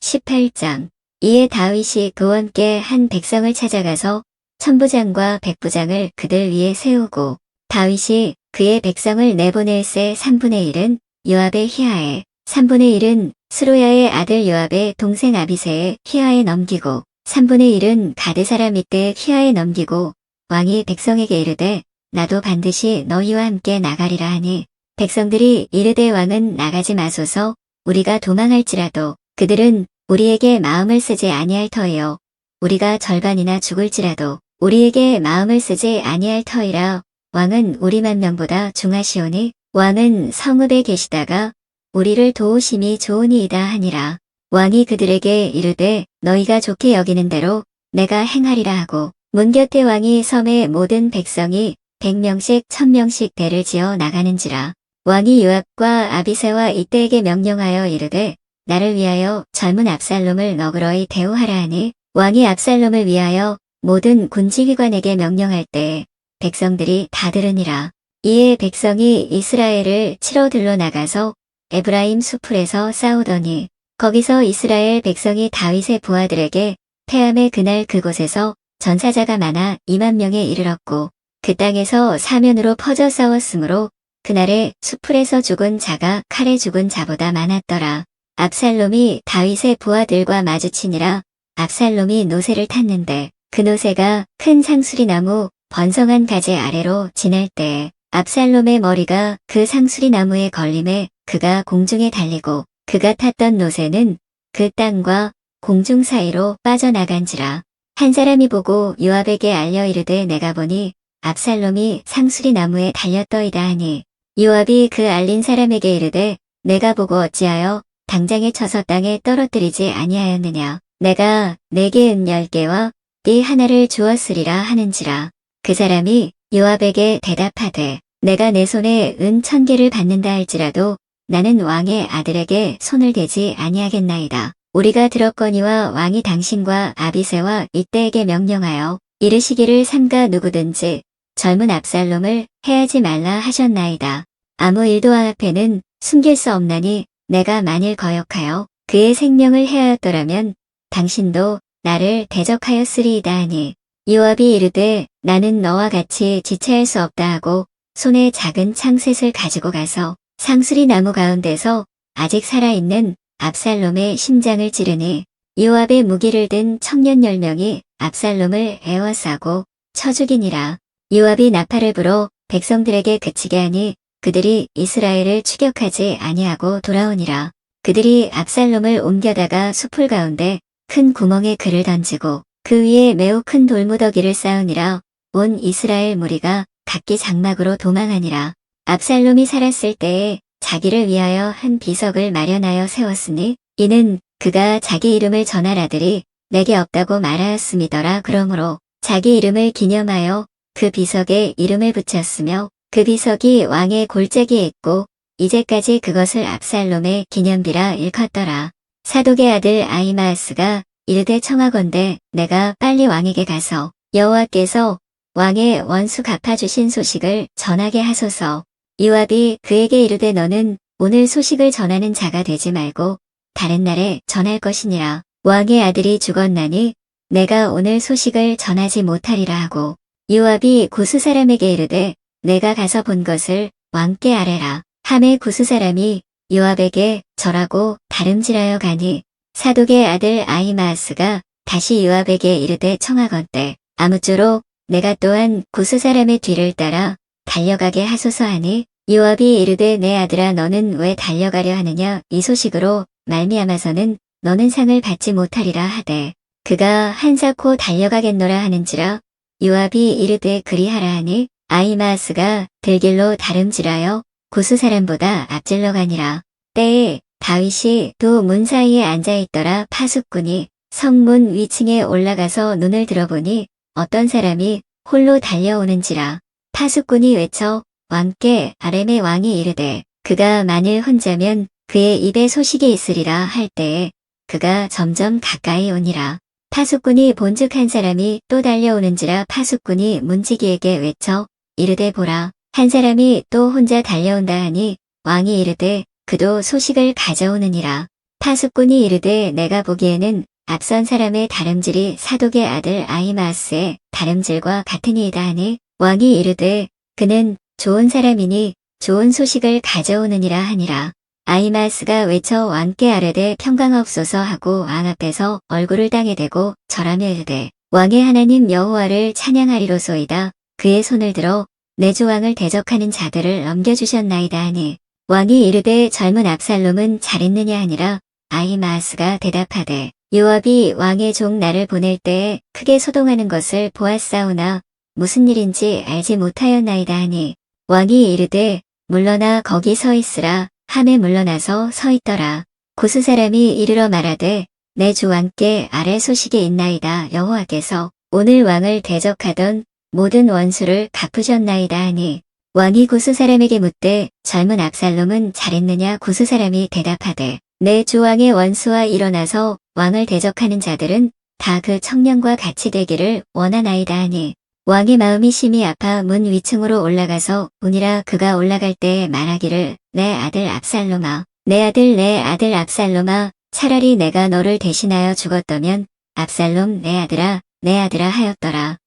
Speaker 1: 18장 이에 다윗이 그와 함께 한 백성을 찾아가서 천부장과 백부장을 그들 위에 세우고 다윗이 그의 백성을 내보낼새 3분의 1은 요압의 휘하에 3분의 1은 스로야의 아들 요압의 동생 아비새의 휘하에 넘기고 3분의 1은 가드 사람 이때의 휘하에 넘기고 왕이 백성에게 이르되 나도 반드시 너희와 함께 나가리라 하니 백성들이 이르되 왕은 나가지 마소서 우리가 도망할지라도 그들은 우리에게 마음을 쓰지 아니할 터이요 우리가 절반이나 죽을지라도 우리에게 마음을 쓰지 아니할 터이라. 왕은 우리 만명보다 중하시오니 왕은 성읍에 계시다가 우리를 도우심이 좋으니이다 하니라. 왕이 그들에게 이르되 너희가 좋게 여기는 대로 내가 행하리라 하고 문 곁에 왕이 섬의 모든 백성이 100명씩 1000명씩 대를 지어 나가는지라. 왕이 요압과 아비새와 이때에게 명령하여 이르되 나를 위하여 젊은 압살롬을 너그러이 대우하라 하니 왕이 압살롬을 위하여 모든 군지휘관에게 명령할 때에 백성들이 다 들으니라. 이에 백성이 이스라엘을 치러 들러 나가서 에브라임 수풀에서 싸우더니 거기서 이스라엘 백성이 다윗의 부하들에게 패함의 그날 그곳에서 전사자가 많아 2만 명에 이르렀고 그 땅에서 사면으로 퍼져 싸웠으므로 그날에 수풀에서 죽은 자가 칼에 죽은 자보다 많았더라. 압살롬이 다윗의 부하들과 마주치니라. 압살롬이 노새를 탔는데 그 노새가 큰 상수리나무 번성한 가지 아래로 지날 때에 압살롬의 머리가 그 상수리나무에 걸림에 그가 공중에 달리고 그가 탔던 노새는 그 땅과 공중 사이로 빠져나간지라. 한 사람이 보고 요압에게 알려 이르되 내가 보니 압살롬이 상수리나무에 달렸더이다 하니 요압이 그 알린 사람에게 이르되 내가 보고 어찌하여 당장에 쳐서 땅에 떨어뜨리지 아니하였느냐. 내가 내게 은 10개와 띠 하나를 주었으리라 하는지라. 그 사람이 요압에게 대답하되 내가 내 손에 은 1000개를 받는다 할지라도 나는 왕의 아들에게 손을 대지 아니하겠나이다. 우리가 들었거니와 왕이 당신과 아비새와 이때에게 명령하여 이르시기를 삼가 누구든지 젊은 압살롬을 해하지 말라 하셨나이다. 아무 일도 앞에는 숨길 수 없나니 내가 만일 거역하여 그의 생명을 해하였더라면 당신도 나를 대적하였으리이다 하니 요압이 이르되 나는 너와 같이 지체할 수 없다 하고 손에 작은 창셋을 가지고 가서 상수리 나무 가운데서 아직 살아있는 압살롬의 심장을 찌르니 요압의 무기를 든 청년 10명이 압살롬을 에워싸고 쳐 죽이니라. 요압이 나팔을 불어 백성들에게 그치게 하니 그들이 이스라엘을 추격하지 아니하고 돌아오니라. 그들이 압살롬을 옮겨다가 수풀 가운데 큰 구멍에 그를 던지고 그 위에 매우 큰 돌무더기를 쌓으니라. 온 이스라엘 무리가 각기 장막으로 도망하니라. 압살롬이 살았을 때에 자기를 위하여 한 비석을 마련하여 세웠으니 이는 그가 자기 이름을 전할 아들이 내게 없다고 말하였음이더라. 그러므로 자기 이름을 기념하여 그 비석에 이름을 붙였으며 그 비석이 왕의 골짜기에 있고 이제까지 그것을 압살롬의 기념비라 일컫더라. 사독의 아들 아히마아스가 이르되 청하건대 내가 빨리 왕에게 가서 여호와께서 왕의 원수 갚아주신 소식을 전하게 하소서. 요압이 그에게 이르되 너는 오늘 소식을 전하는 자가 되지 말고 다른 날에 전할 것이니라. 왕의 아들이 죽었나니 내가 오늘 소식을 전하지 못하리라 하고 요압이 구스 사람에게 이르되 내가 가서 본 것을 왕께 아뢰라. 함에 구스 사람이 요압에게 절하고 다름질하여 가니 사독의 아들 아히마아스가 다시 요압에게 이르되 청하건대 아무쪼록 내가 또한 구스 사람의 뒤를 따라 달려가게 하소서 하니 요압이 이르되 내 아들아 너는 왜 달려가려 하느냐 이 소식으로 말미암아서는 너는 상을 받지 못하리라 하되 그가 한사코 달려가겠노라 하는지라. 요압이 이르되 그리하라 하니 아히마아스가 들길로 다름질하여 구스 사람보다 앞질러 가니라. 때에 다윗이 도 문 사이에 앉아있더라. 파수꾼이 성문 위층에 올라가서 눈을 들어보니 어떤 사람이 홀로 달려오는지라. 파수꾼이 외쳐 왕께 아렘의 왕이 이르되 그가 만일 혼자면 그의 입에 소식이 있으리라 할 때에 그가 점점 가까이 오니라. 파수꾼이 본즉 한 사람이 또 달려오는지라. 파수꾼이 문지기에게 외쳐 이르되 보라 한 사람이 또 혼자 달려온다 하니 왕이 이르되 그도 소식을 가져오느니라. 파수꾼이 이르되 내가 보기에는 앞선 사람의 다름질이 사독의 아들 아히마아스의 다름질과 같으니이다 하니 왕이 이르되 그는 좋은 사람이니 좋은 소식을 가져오느니라 하니라. 아히마아스가 외쳐 왕께 아뢰되 평강하옵소서 하고 왕 앞에서 얼굴을 땅에 대고 절하며 이르되 왕의 하나님 여호와를 찬양하리로소이다. 그의 손을 들어 내 조왕을 대적하는 자들을 넘겨주셨나이다 하니 왕이 이르되 젊은 압살롬은 잘했느냐 하니라. 아히마아스가 대답하되 요압이 왕의 종 나를 보낼 때에 크게 소동하는 것을 보았사오나 무슨 일인지 알지 못하였나이다 하니 왕이 이르되 물러나 거기 서 있으라 함에 물러나서 서 있더라. 구스 사람이 이르러 말하되 내 주 왕께 아래 소식이 있나이다. 여호와께서 오늘 왕을 대적하던 모든 원수를 갚으셨나이다 하니 왕이 구스 사람에게 묻되 젊은 압살롬은 잘했느냐. 구스 사람이 대답하되 내 주 왕의 원수와 일어나서 왕을 대적하는 자들은 다 그 청년과 같이 되기를 원하나이다 하니 왕의 마음이 심히 아파 문 위층으로 올라가서 우니라. 그가 올라갈 때에 말하기를 내 아들 압살롬아, 내 아들 압살롬아, 차라리 내가 너를 대신하여 죽었더면 압살롬 내 아들아 하였더라.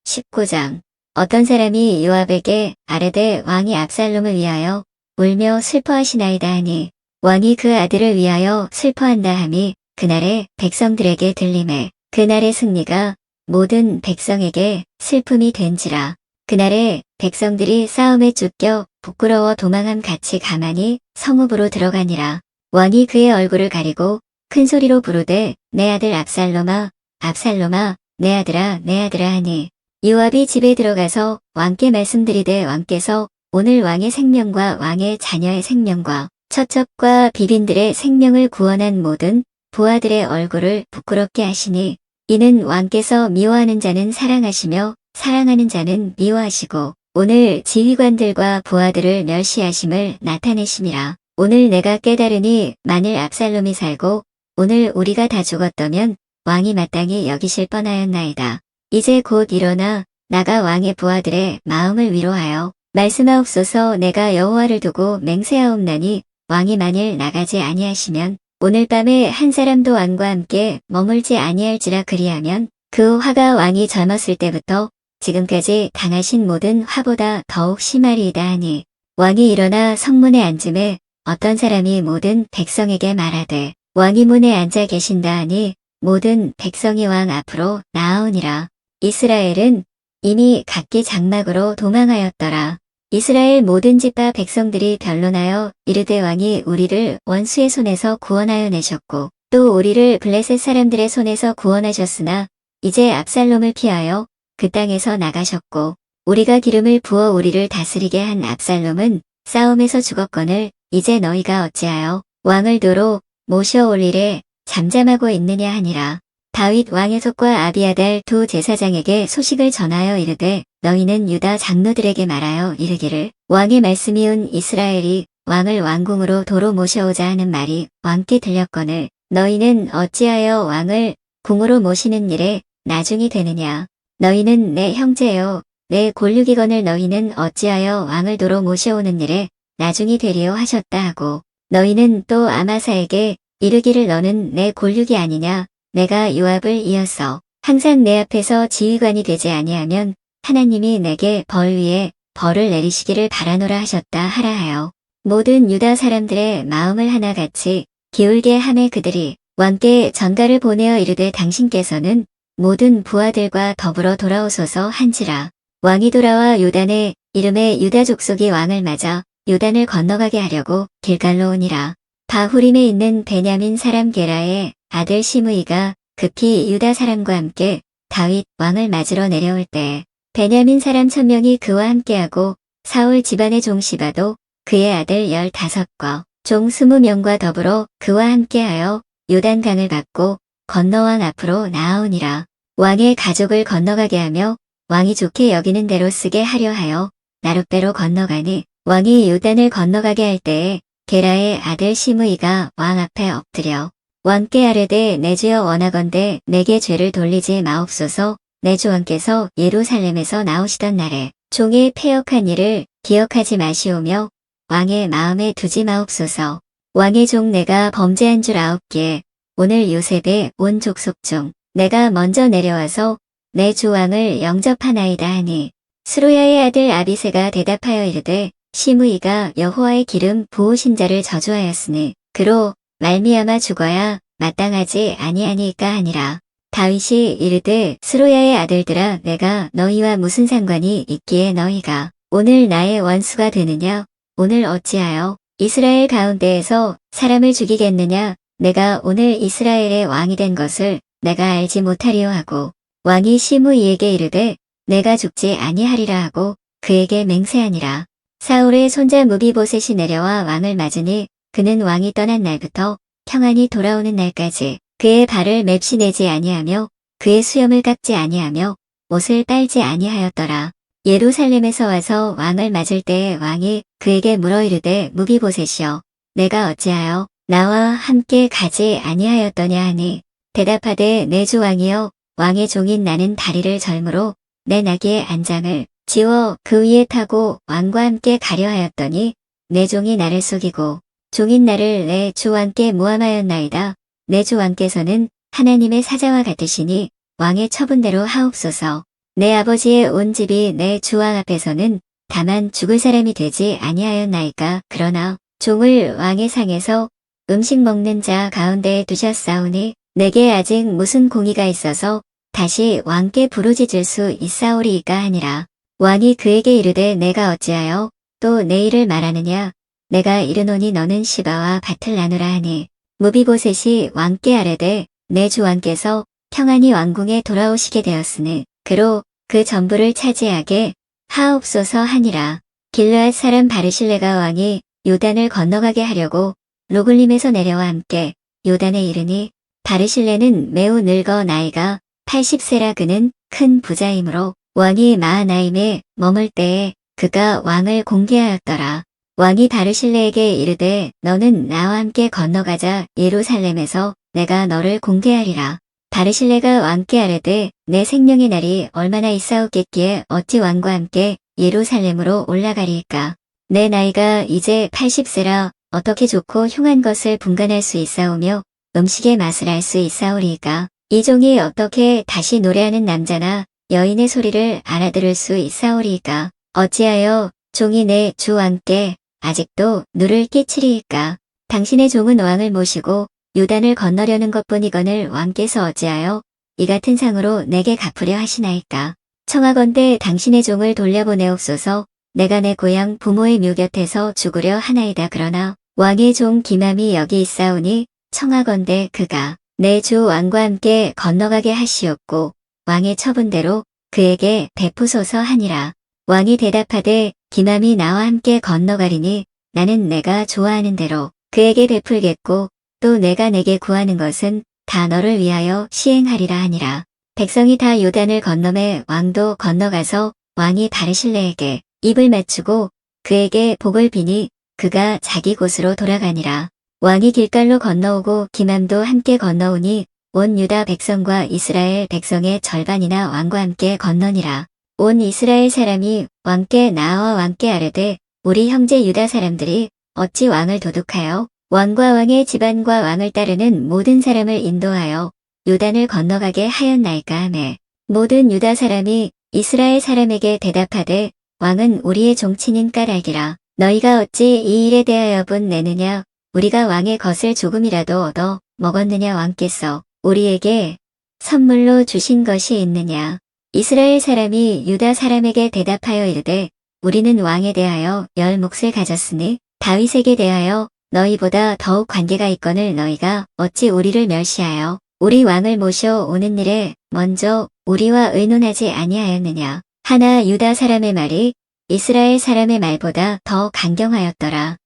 Speaker 1: 19장. 어떤 사람이 요압에게 아뢰되 왕이 압살롬을 위하여 울며 슬퍼하시나이다 하니 왕이 그 아들을 위하여 슬퍼한다 함이 그날에 백성들에게 들리매 그날의 승리가 모든 백성에게 슬픔이 된지라. 그날에 백성들이 싸움에 쫓겨 부끄러워 도망함 같이 가만히 성읍으로 들어가니라. 왕이 그의 얼굴을 가리고 큰 소리로 부르되 내 아들 압살롬아, 압살롬아, 내 아들아 하니 요압이 집에 들어가서 왕께 말씀드리되 왕께서 오늘 왕의 생명과 왕의 자녀의 생명과 처첩과 비빈들의 생명을 구원한 모든 부하들의 얼굴을 부끄럽게 하시니 이는 왕께서 미워하는 자는 사랑하시며 사랑하는 자는 미워하시고 오늘 지휘관들과 부하들을 멸시하심을 나타내심이라. 오늘 내가 깨달으니 만일 압살롬이 살고 오늘 우리가 다 죽었다면 왕이 마땅히 여기실 뻔하였나이다. 이제 곧 일어나 나가 왕의 부하들의 마음을 위로하여 말씀하옵소서. 내가 여호와를 두고 맹세하옵나니 왕이 만일 나가지 아니하시면 오늘 밤에 한 사람도 왕과 함께 머물지 아니할지라. 그리하면 그 화가 왕이 젊었을 때부터 지금까지 당하신 모든 화보다 더욱 심하리이다 하니 왕이 일어나 성문에 앉음에 어떤 사람이 모든 백성에게 말하되 왕이 문에 앉아 계신다 하니 모든 백성이 왕 앞으로 나아오니라. 이스라엘은 이미 각기 장막으로 도망하였더라. 이스라엘 모든 집과 백성들이 변론하여 이르되 왕이 우리를 원수의 손에서 구원하여 내셨고 또 우리를 블레셋 사람들의 손에서 구원하셨으나 이제 압살롬을 피하여 그 땅에서 나가셨고 우리가 기름을 부어 우리를 다스리게 한 압살롬은 싸움에서 죽었거늘 이제 너희가 어찌하여 왕을 도로 모셔올리래 잠잠하고 있느냐 하니라. 다윗 왕의 속과 아비아달 두 제사장에게 소식을 전하여 이르되 너희는 유다 장로들에게 말하여 이르기를 왕의 말씀이 온 이스라엘이 왕을 왕궁으로 도로 모셔오자 하는 말이 왕께 들렸거늘 너희는 어찌하여 왕을 궁으로 모시는 일에 나중이 되느냐. 너희는 내 형제요 내 골육이거늘 너희는 어찌하여 왕을 도로 모셔오는 일에 나중이 되리요 하셨다 하고 너희는 또 아마사에게 이르기를 너는 내 골육이 아니냐. 내가 요압을 이어서 항상 내 앞에서 지휘관이 되지 아니하면 하나님이 내게 벌 위에 벌을 내리시기를 바라노라 하셨다 하라 하여 모든 유다 사람들의 마음을 하나같이 기울게 하매 그들이 왕께 전가를 보내어 이르되 당신께서는 모든 부하들과 더불어 돌아오소서 한지라. 왕이 돌아와 요단의 이름에 유다 족속이 왕을 맞아 요단을 건너가게 하려고 길갈로 오니라. 바후림에 있는 베냐민 사람 게라의 아들 시므이가 급히 유다 사람과 함께 다윗 왕을 맞으러 내려올 때 베냐민 사람 1000명이 그와 함께하고 사울 집안의 종 시바도 그의 아들 15과 종 20명과 더불어 그와 함께하여 요단강을 받고 건너 왕 앞으로 나아오니라. 왕의 가족을 건너가게 하며 왕이 좋게 여기는 대로 쓰게 하려 하여 나룻배로 건너가니 왕이 요단을 건너가게 할 때에 게라의 아들 시므이가 왕 앞에 엎드려 왕께 아뢰되 내 주여 원하건대 내게 죄를 돌리지 마옵소서. 내 주 왕께서 예루살렘에서 나오시던 날에 종의 패역한 일을 기억하지 마시오며 왕의 마음에 두지 마옵소서. 왕의 종 내가 범죄한 줄 아옵기에 오늘 요셉의 온 족속 중 내가 먼저 내려와서 내 주 왕을 영접하나이다 하니 스루야의 아들 아비새가 대답하여 이르되 시므이가 여호와의 기름 부으신 자를 저주하였으니 그로 말미암아 죽어야 마땅하지 아니하니까 하니라. 다윗이 이르되 스루야의 아들들아 내가 너희와 무슨 상관이 있기에 너희가 오늘 나의 원수가 되느냐. 오늘 어찌하여 이스라엘 가운데에서 사람을 죽이겠느냐. 내가 오늘 이스라엘의 왕이 된 것을 내가 알지 못하리요 하고 왕이 시므이에게 이르되 내가 죽지 아니하리라 하고 그에게 맹세하니라. 사울의 손자 무비보셋이 내려와 왕을 맞으니 그는 왕이 떠난 날부터 평안히 돌아오는 날까지 그의 발을 맵시 내지 아니하며 그의 수염을 깎지 아니하며 옷을 빨지 아니하였더라. 예루살렘에서 와서 왕을 맞을 때에 왕이 그에게 물어 이르되 무비보셋이여 내가 어찌하여 나와 함께 가지 아니하였더냐 하니 대답하되 내 주 왕이여 왕의 종인 나는 다리를 절므로 내 나귀의 안장을 지워 그 위에 타고 왕과 함께 가려 하였더니 내 종이 나를 속이고 종인 나를 내 주 왕께 모함하였나이다. 내 주 왕께서는 하나님의 사자와 같으시니 왕의 처분대로 하옵소서. 내 아버지의 온 집이 내 주 왕 앞에서는 다만 죽을 사람이 되지 아니하였나이까. 그러나 종을 왕의 상에서 음식 먹는 자 가운데에 두셨사오니 내게 아직 무슨 공의가 있어서 다시 왕께 부르짖을 수 있사오리이까 하니라. 왕이 그에게 이르되 내가 어찌하여 또 내 일을 말하느냐. 내가 이르노니 너는 시바와 밭을 나누라 하니 무비보셋이 왕께 아뢰되 내 주 왕께서 평안히 왕궁에 돌아오시게 되었으니 그로 그 전부를 차지하게 하옵소서 하니라. 길르앗 사람 바르실레가 왕이 요단을 건너가게 하려고 로글림에서 내려와 함께 요단에 이르니 바르실레는 매우 늙어 나이가 80세라 그는 큰 부자이므로 왕이 마하나임에 머물 때에 그가 왕을 공개하였더라. 왕이 바르실레에게 이르되 너는 나와 함께 건너가자. 예루살렘에서 내가 너를 공개하리라. 바르실레가 왕께 아뢰되 내 생명의 날이 얼마나 있사옵겠기에 어찌 왕과 함께 예루살렘으로 올라가리이까. 내 나이가 이제 80세라 어떻게 좋고 흉한 것을 분간할 수 있사오며 음식의 맛을 알 수 있사오리이까. 이 종이 어떻게 다시 노래하는 남자나 여인의 소리를 알아들을 수 있사오리이까. 어찌하여 종이 내 주 왕께 아직도 누를 끼치리이까. 당신의 종은 왕을 모시고 요단을 건너려는 것뿐이거늘 왕께서 어찌하여 이 같은 상으로 내게 갚으려 하시나이까. 청하건대 당신의 종을 돌려보내옵소서. 내가 내 고향 부모의 묘 곁에서 죽으려 하나이다. 그러나 왕의 종 기맘이 여기 있사오니 청하건대 그가 내 주 왕과 함께 건너가게 하시옵고 왕의 처분대로 그에게 베푸소서 하니라. 왕이 대답하되 기맘이 나와 함께 건너가리니 나는 내가 좋아하는 대로 그에게 베풀겠고 또 내가 내게 구하는 것은 다 너를 위하여 시행하리라 하니라. 백성이 다 요단을 건너매 왕도 건너가서 왕이 바르실레에게 입을 맞추고 그에게 복을 비니 그가 자기 곳으로 돌아가니라. 왕이 길갈로 건너오고 기맘도 함께 건너오니 온 유다 백성과 이스라엘 백성의 절반이나 왕과 함께 건너니라. 온 이스라엘 사람이 왕께 나와 왕께 아뢰되 우리 형제 유다 사람들이 어찌 왕을 도둑하여 왕과 왕의 집안과 왕을 따르는 모든 사람을 인도하여 요단을 건너가게 하였나이까 하매 모든 유다 사람이 이스라엘 사람에게 대답하되 왕은 우리의 종친인 까닭이라. 너희가 어찌 이 일에 대하여 분 내느냐. 우리가 왕의 것을 조금이라도 얻어 먹었느냐. 왕께서 우리에게 선물로 주신 것이 있느냐. 이스라엘 사람이 유다 사람에게 대답하여 이르되 우리는 왕에 대하여 열 몫을 가졌으니 다윗에게 대하여 너희보다 더욱 관계가 있거늘 너희가 어찌 우리를 멸시하여 우리 왕을 모셔 오는 일에 먼저 우리와 의논하지 아니하였느냐. 하나 유다 사람의 말이 이스라엘 사람의 말보다 더 강경하였더라.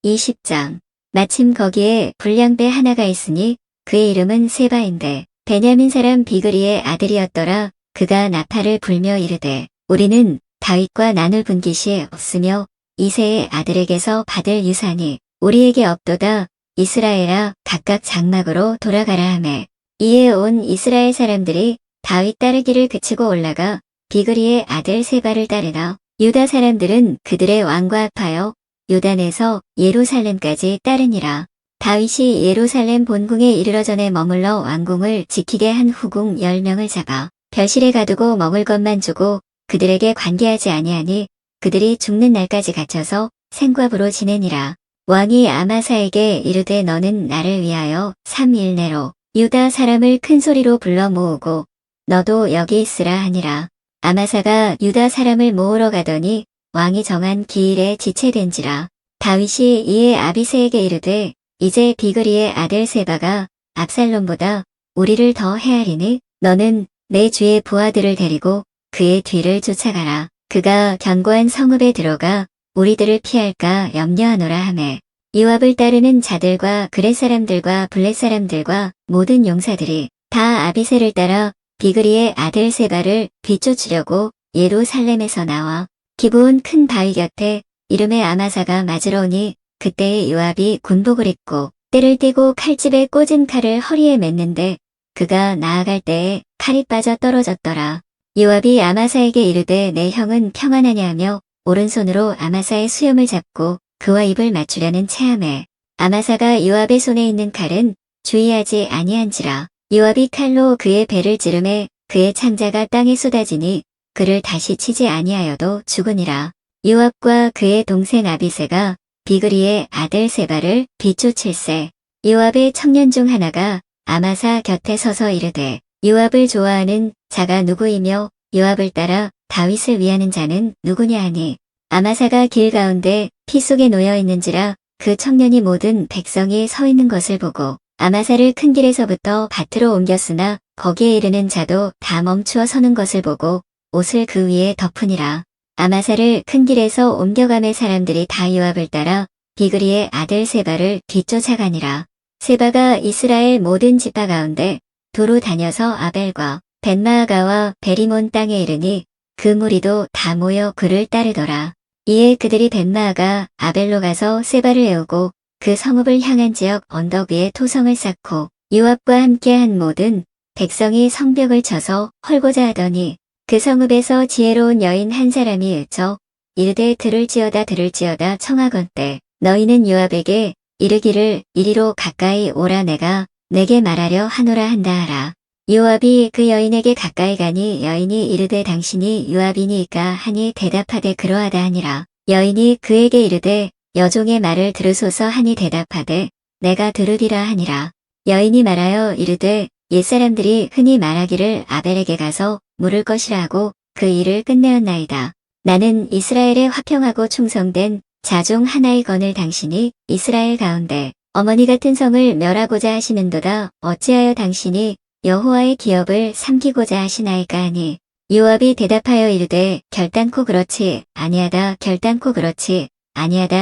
Speaker 1: 20장. 마침 거기에 불량배 하나가 있으니 그의 이름은 세바인데 베냐민 사람 비그리의 아들이었더라. 그가 나팔을 불며 이르되 우리는 다윗과 나눌 분깃이 없으며 이새의 아들에게서 받을 유산이 우리에게 없도다. 이스라엘아 각각 장막으로 돌아가라 하매 이에 온 이스라엘 사람들이 다윗 따르기를 그치고 올라가 비그리의 아들 세바를 따르나 유다 사람들은 그들의 왕과 합하여 요단에서 예루살렘까지 따르니라. 다윗이 예루살렘 본궁에 이르러 전에 머물러 왕궁을 지키게 한 후궁 10명을 잡아 벼실에 가두고 먹을 것만 주고 그들에게 관계하지 아니하니 그들이 죽는 날까지 갇혀서 생과부로 지내니라. 왕이 아마사에게 이르되 너는 나를 위하여 3일 내로 유다 사람을 큰 소리로 불러 모으고 너도 여기 있으라 하니라. 아마사가 유다 사람을 모으러 가더니 왕이 정한 기일에 지체된지라. 다윗이 이에 아비새에게 이르되 이제 비그리의 아들 세바가 압살롬보다 우리를 더 헤아리니 너는 내 주의 부하들을 데리고 그의 뒤를 쫓아가라. 그가 견고한 성읍에 들어가 우리들을 피할까 염려하노라 하매 요압을 따르는 자들과 그렛 사람들과 블렛 사람들과 모든 용사들이 다 아비새를 따라 비그리의 아들 세바를 뒤쫓으려고 예루살렘에서 나와 기브온 큰 바위 곁에 이름의 아마사가 맞으러 오니 그때에 요압이 군복을 입고 때를 띠고 칼집에 꽂은 칼을 허리에 맸는데 그가 나아갈 때에 칼이 빠져 떨어졌더라. 요압이 아마사에게 이르되 내 형은 평안하냐 하며 오른손으로 아마사의 수염을 잡고 그와 입을 맞추려는 체함에 아마사가 요압의 손에 있는 칼은 주의하지 아니한지라. 요압이 칼로 그의 배를 찌르매 그의 창자가 땅에 쏟아지니 그를 다시 치지 아니하여도 죽으니라. 요압과 그의 동생 아비새가 비그리의 아들 세바를 뒤쫓을세. 요압의 청년 중 하나가 아마사 곁에 서서 이르되 요압을 좋아하는 자가 누구이며 요압을 따라 다윗을 위하는 자는 누구냐 하니 아마사가 길 가운데 피 속에 놓여 있는지라. 그 청년이 모든 백성이 서 있는 것을 보고 아마사를 큰 길에서부터 밭으로 옮겼으나 거기에 이르는 자도 다 멈추어 서는 것을 보고 옷을 그 위에 덮으니라. 아마사를 큰 길에서 옮겨가매 사람들이 다 요압을 따라 비그리의 아들 세바를 뒤쫓아가니라. 세바가 이스라엘 모든 지파 가운데 도로 다녀서 아벨과 벳마아가와 베리몬 땅에 이르니 그 무리도 다 모여 그를 따르더라. 이에 그들이 벳마아가 아벨로 가서 세바를 애우고 그 성읍을 향한 지역 언덕 위에 토성을 쌓고 요압과 함께한 모든 백성이 성벽을 쳐서 헐고자 하더니 그 성읍에서 지혜로운 여인 한 사람이 외쳐 이르되 들을지어다 청하건대 너희는 요압에게 이르기를 이리로 가까이 오라 내가 내게 말하려 하노라 한다 하라. 요압이 그 여인에게 가까이 가니 여인이 이르되 당신이 요압이니이까 하니 대답하되 그러하다 하니라. 여인이 그에게 이르되 여종의 말을 들으소서 하니 대답하되 내가 들으리라 하니라. 여인이 말하여 이르되 옛사람들이 흔히 말하기를 아벨에게 가서 물을 것이라 하고 그 일을 끝내었나이다. 나는 이스라엘에 화평하고 충성된 자종 하나이거늘 당신이 이스라엘 가운데 어머니 같은 성을 멸하고자 하시는도다. 어찌하여 당신이 여호와의 기업을 삼키고자 하시나이까 하니 요압이 대답하여 이르되 결단코 그렇지 아니하다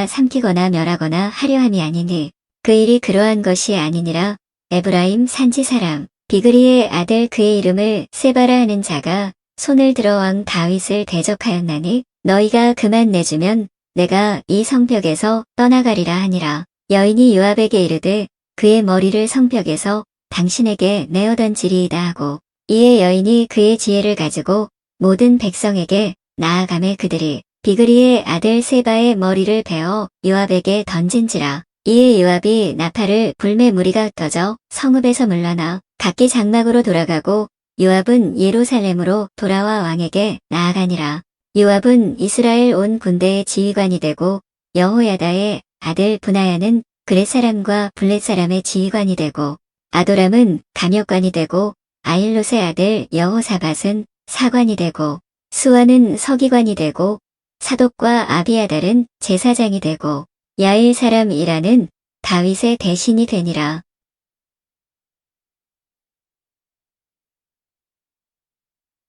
Speaker 1: 삼키거나 멸하거나 하려 함이 아니니 그 일이 그러한 것이 아니니라. 에브라임 산지 사람 비그리의 아들 그의 이름을 세바라 하는 자가 손을 들어 왕 다윗을 대적하였나니 너희가 그만 내주면 내가 이 성벽에서 떠나가리라 하니라. 여인이 요압에게 이르되 그의 머리를 성벽에서 당신에게 내어 던지리이다 하고 이에 여인이 그의 지혜를 가지고 모든 백성에게 나아가매 그들이 비그리의 아들 세바의 머리를 베어 요압에게 던진지라. 이에 요압이 나팔을 불매 무리가 흩어져 성읍에서 물러나 각기 장막으로 돌아가고 요압은 예루살렘으로 돌아와 왕에게 나아가니라. 요압은 이스라엘 온 군대의 지휘관이 되고 여호야다의 아들 분하야는 그렛 사람과 블렛 사람의 지휘관이 되고 아도람은 감역관이 되고 아일롯의 아들 여호사밧은 사관이 되고 수아는 서기관이 되고 사독과 아비아달은 제사장이 되고 야일 사람 이라는 다윗의 대신이 되니라.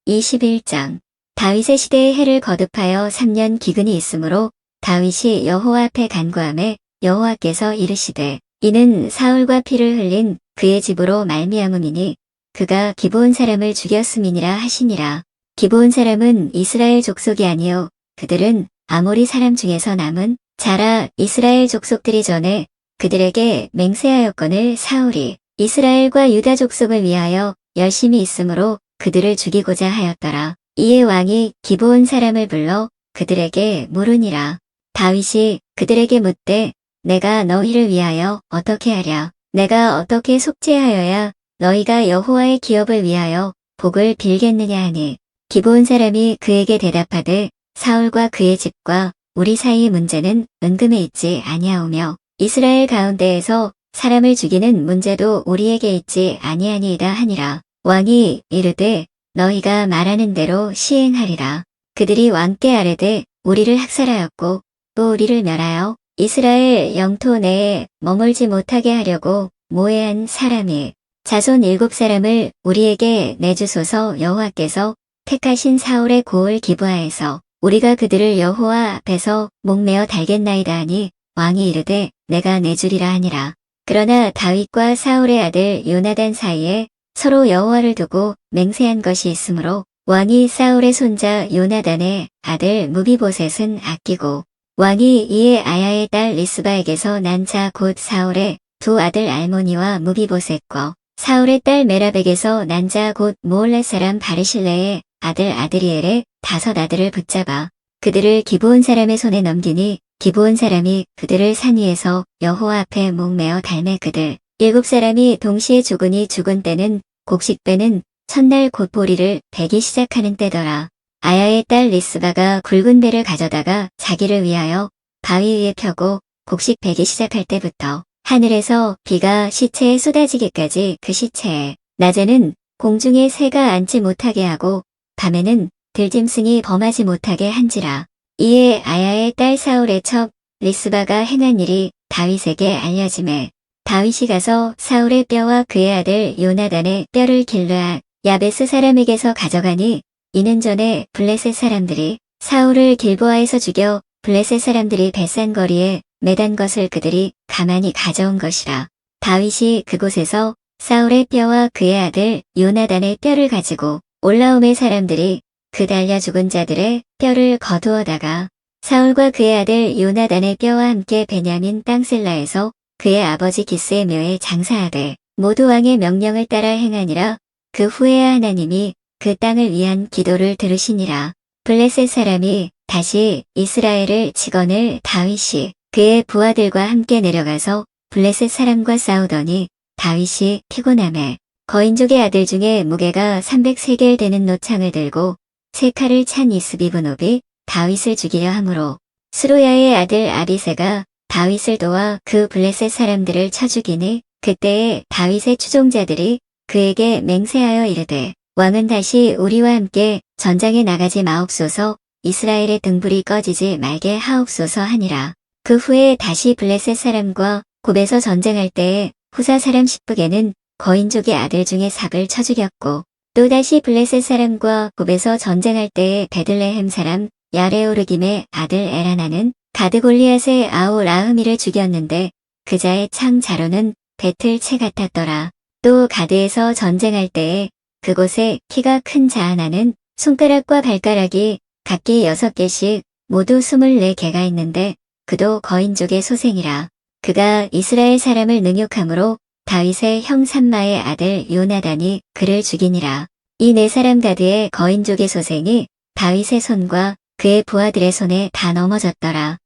Speaker 1: 21장 다윗의 시대에 해를 거듭하여 3년 기근이 있으므로 다윗이 여호와 앞에 간구하매 여호와께서 이르시되 이는 사울과 피를 흘린 그의 집으로 말미암음이니 그가 기브온 사람을 죽였음이니라 하시니라. 기브온 사람은 이스라엘 족속이 아니요 그들은 아모리 사람 중에서 남은 자라. 이스라엘 족속들이 전에 그들에게 맹세하였거늘 사울이 이스라엘과 유다 족속을 위하여 열심히 있으므로 그들을 죽이고자 하였더라. 이에 왕이 기브온 사람을 불러 그들에게 물으니라. 다윗이 그들에게 묻되 내가 너희를 위하여 어떻게 하랴? 내가 어떻게 속죄하여야 너희가 여호와의 기업을 위하여 복을 빌겠느냐 하니 기브온 사람이 그에게 대답하되 사울과 그의 집과 우리 사이의 문제는 은금에 있지 아니하오며 이스라엘 가운데에서 사람을 죽이는 문제도 우리에게 있지 아니하니이다 하니라. 왕이 이르되 너희가 말하는 대로 시행하리라. 그들이 왕께 아뢰되 우리를 학살하였고 또 우리를 멸하여 이스라엘 영토 내에 머물지 못하게 하려고 모해한 사람이 자손 7사람을 우리에게 내주소서. 여호와께서 택하신 사울의 고을 기브아에서 우리가 그들을 여호와 앞에서 목매어 달겠나이다 하니 왕이 이르되 내가 내주리라 하니라. 그러나 다윗과 사울의 아들 요나단 사이에 서로 여호와를 두고 맹세한 것이 있으므로 왕이 사울의 손자 요나단의 아들 무비보셋은 아끼고 왕이 이에 아야의 딸 리스바에게서 난 자 곧 사울의 두 아들 알모니와 무비보셋과 사울의 딸 메랍에게서 난 자 곧 모올렛 사람 바르실레의 아들 아드리엘의 5 아들을 붙잡아 그들을 기브온 사람의 손에 넘기니 기브온 사람이 그들을 산 위에서 여호와 앞에 목매어 달매 그들 7사람이 동시에 죽으니 죽은 때는 곡식배는 첫날 곧 보리를 베기 시작하는 때더라. 아야의 딸 리스바가 굵은 배를 가져다가 자기를 위하여 바위 위에 펴고 곡식 베기 시작할 때부터 하늘에서 비가 시체에 쏟아지기까지 그 시체에 낮에는 공중에 새가 앉지 못하게 하고 밤에는 들짐승이 범하지 못하게 한지라. 이에 아야의 딸 사울의 첩 리스바가 행한 일이 다윗에게 알려지매 다윗이 가서 사울의 뼈와 그의 아들 요나단의 뼈를 길르앗 야베스 사람에게서 가져가니 이는 전에 블레셋 사람들이 사울을 길보아에서 죽여 블레셋 사람들이 벳산거리에 매단 것을 그들이 가만히 가져온 것이라. 다윗이 그곳에서 사울의 뼈와 그의 아들 요나단의 뼈를 가지고 올라옴의 사람들이 그 달려 죽은 자들의 뼈를 거두어다가 사울과 그의 아들 요나단의 뼈와 함께 베냐민 땅 셀라에서 그의 아버지 기스의 묘에 장사하되 모두 왕의 명령을 따라 행하니라. 그 후에야 하나님이 그 땅을 위한 기도를 들으시니라. 블레셋 사람이 다시 이스라엘을 치거늘 다윗이 그의 부하들과 함께 내려가서 블레셋 사람과 싸우더니 다윗이 피곤함에 거인족의 아들 중에 무게가 300세겔 되는 노창을 들고 세 칼을 찬 이스비브노비 다윗을 죽이려 하므로 스루야의 아들 아비새가 다윗을 도와 그 블레셋 사람들을 쳐 죽이니 그때에 다윗의 추종자들이 그에게 맹세하여 이르되 왕은 다시 우리와 함께 전장에 나가지 마옵소서. 이스라엘의 등불이 꺼지지 말게 하옵소서 하니라. 그 후에 다시 블레셋 사람과 곱에서 전쟁할 때에 후사 사람 십북에는 거인족의 아들 중에 삽을 쳐 죽였고 또다시 블레셋 사람과 곱에서 전쟁할 때에 베들레헴 사람 야레오르김의 아들 에라나는 가드 골리앗의 아우 라흐미를 죽였는데 그자의 창 자루는 배틀 채 같았더라. 또 가드에서 전쟁할 때에 그곳에 키가 큰 자 하나는 손가락과 발가락이 각기 6개씩 모두 24개가 있는데 그도 거인족의 소생이라. 그가 이스라엘 사람을 능욕함으로 다윗의 형 삼마의 아들 요나단이 그를 죽이니라. 이 4사람 가드의 거인족의 소생이 다윗의 손과 그의 부하들의 손에 다 넘어졌더라.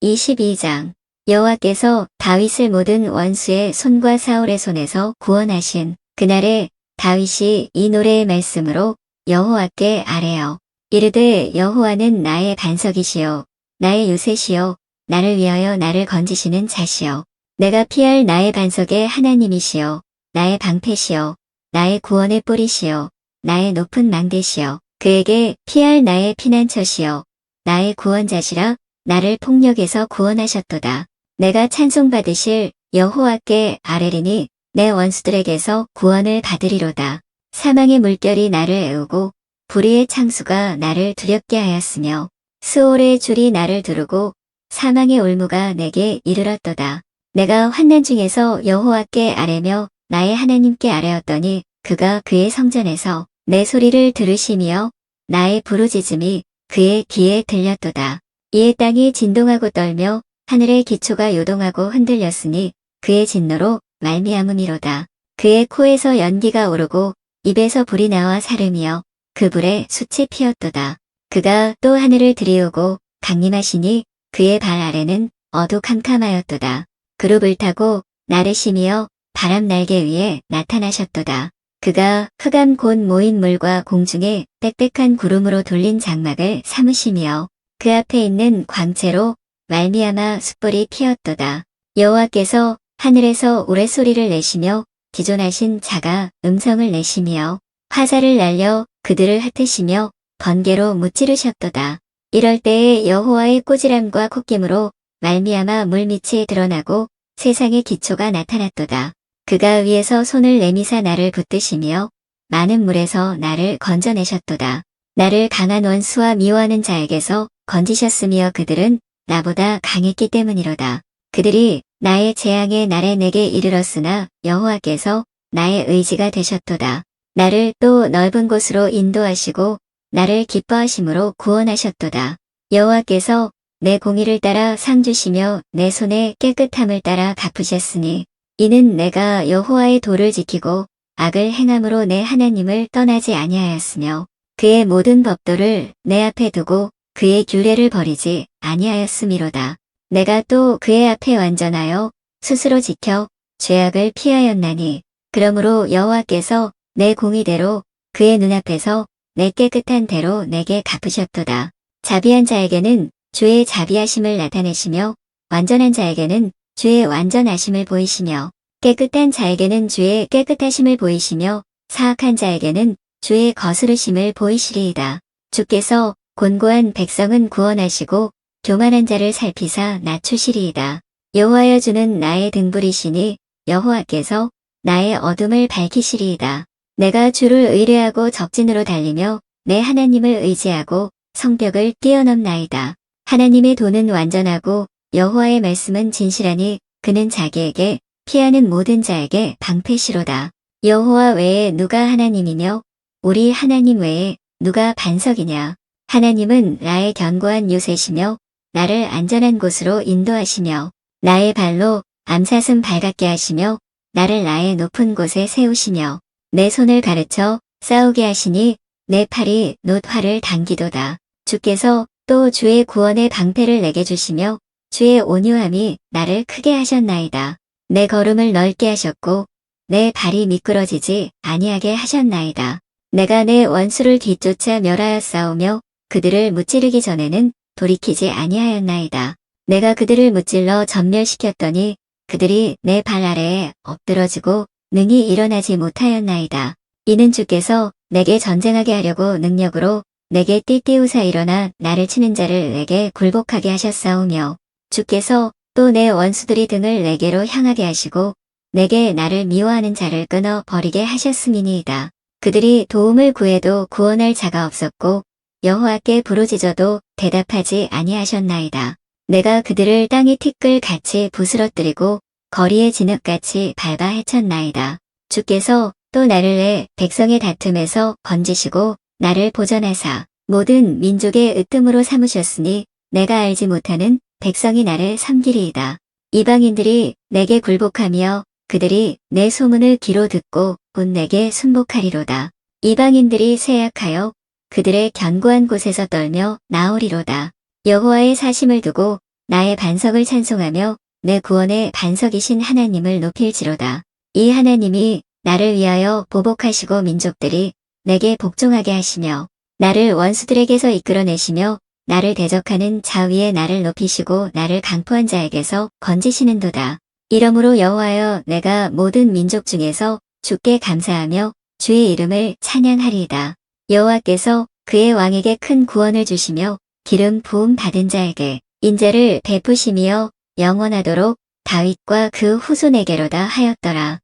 Speaker 1: 22장 여호와께서 다윗을 모든 원수의 손과 사울의 손에서 구원하신 그날에 다윗이 이 노래의 말씀으로 여호와께 아뢰어 이르되 여호와는 나의 반석이시요 나의 요새시요 나를 위하여 나를 건지시는 자시요 내가 피할 나의 반석의 하나님이시요 나의 방패시요 나의 구원의 뿌리시요 나의 높은 망대시요 그에게 피할 나의 피난처시요 나의 구원자시라 나를 폭력에서 구원하셨도다. 내가 찬송받으실 여호와께 아뢰리니 내 원수들에게서 구원을 받으리로다. 사망의 물결이 나를 애우고 불의의 창수가 나를 두렵게 하였으며 스올의 줄이 나를 두르고 사망의 올무가 내게 이르렀도다. 내가 환난 중에서 여호와께 아뢰며 나의 하나님께 아뢰었더니 그가 그의 성전에서 내 소리를 들으시며 나의 부르짖음이 그의 귀에 들렸도다. 이에 땅이 진동하고 떨며 하늘의 기초가 요동하고 흔들렸으니 그의 진노로 말미암음이로다. 그의 코에서 연기가 오르고 입에서 불이 나와 사르며 그 불에 숯이 피었도다. 그가 또 하늘을 들이우고 강림하시니 그의 발 아래는 어두캄캄하였도다. 그룹을 타고 나르시며 바람 날개 위에 나타나셨도다. 그가 흑암 곧 모인 물과 공중에 빽빽한 구름으로 돌린 장막을 삼으시며 그 앞에 있는 광채로 말미암아 숯불이 피었도다. 여호와께서 하늘에서 우레소리를 내시며 기존하신 자가 음성을 내시며 화살을 날려 그들을 흩으시며 번개로 무찌르셨도다. 이럴 때에 여호와의 꼬지람과 콧김으로 말미암아 물밑이 드러나고 세상의 기초가 나타났도다. 그가 위에서 손을 내미사 나를 붙드시며 많은 물에서 나를 건져내셨도다. 나를 강한 원수와 미워하는 자에게서 건지셨으며 그들은 나보다 강했기 때문이로다. 그들이 나의 재앙의 날에 내게 이르렀으나 여호와께서 나의 의지가 되셨도다. 나를 또 넓은 곳으로 인도하시고 나를 기뻐하심으로 구원하셨도다. 여호와께서 내 공의를 따라 상 주시며 내 손의 깨끗함을 따라 갚으셨으니 이는 내가 여호와의 도를 지키고 악을 행함으로 내 하나님을 떠나지 아니하였으며 그의 모든 법도를 내 앞에 두고 그의 규례를 버리지 아니하였음이로다. 내가 또 그의 앞에 완전하여 스스로 지켜 죄악을 피하였나니 그러므로 여호와께서 내 공의대로 그의 눈앞에서 내 깨끗한 대로 내게 갚으셨도다. 자비한 자에게는 주의 자비하심을 나타내시며 완전한 자에게는 주의 완전하심을 보이시며 깨끗한 자에게는 주의 깨끗하심을 보이시며 사악한 자에게는 주의 거스르심을 보이시리이다. 주께서 곤고한 백성은 구원하시고 교만한 자를 살피사 낮추시리이다. 여호와여 주는 나의 등불이시니 여호와께서 나의 어둠을 밝히시리이다. 내가 주를 의뢰하고 적진으로 달리며 내 하나님을 의지하고 성벽을 뛰어넘나이다. 하나님의 도는 완전하고 여호와의 말씀은 진실하니 그는 자기에게 피하는 모든 자에게 방패시로다. 여호와 외에 누가 하나님이며 우리 하나님 외에 누가 반석이냐. 하나님은 나의 견고한 요새시며 나를 안전한 곳으로 인도하시며 나의 발로 암사슴 발같게 하시며 나를 나의 높은 곳에 세우시며 내 손을 가르쳐 싸우게 하시니 내 팔이 놋활을 당기도다. 주께서 또 주의 구원의 방패를 내게 주시며 주의 온유함이 나를 크게 하셨나이다. 내 걸음을 넓게 하셨고 내 발이 미끄러지지 아니하게 하셨나이다. 내가 내 원수를 뒤쫓아 멸하였사오며 그들을 무찌르기 전에는 돌이키지 아니하였나이다. 내가 그들을 무찔러 전멸시켰더니 그들이 내 발 아래에 엎드러지고 능히 일어나지 못하였나이다. 이는 주께서 내게 전쟁하게 하려고 능력으로 내게 띠띠우사 일어나 나를 치는 자를 내게 굴복하게 하셨사오며 주께서 또 내 원수들이 등을 내게로 향하게 하시고 내게 나를 미워하는 자를 끊어 버리게 하셨음이니이다. 그들이 도움을 구해도 구원할 자가 없었고 여호와께 부르짖어도 대답하지 아니하셨나이다. 내가 그들을 땅의 티끌같이 부스러뜨리고 거리의 진흙같이 밟아 헤쳤나이다. 주께서 또 나를 내 백성의 다툼에서 건지시고 나를 보전하사 모든 민족의 으뜸으로 삼으셨으니 내가 알지 못하는 백성이 나를 섬기리이다. 이방인들이 내게 굴복하며 그들이 내 소문을 귀로 듣고 곧 내게 순복하리로다. 이방인들이 쇠약하여 그들의 견고한 곳에서 떨며 나오리로다. 여호와의 사심을 두고 나의 반석을 찬송하며 내 구원의 반석이신 하나님을 높일지로다. 이 하나님이 나를 위하여 보복하시고 민족들이 내게 복종하게 하시며 나를 원수들에게서 이끌어내시며 나를 대적하는 자 위에 나를 높이시고 나를 강포한 자에게서 건지시는도다. 이러므로 여호와여 내가 모든 민족 중에서 주께 감사하며 주의 이름을 찬양하리이다. 여호와께서 그의 왕에게 큰 구원을 주시며 기름 부음 받은 자에게 인자를 베푸시며 영원하도록 다윗과 그 후손에게로다 하였더라.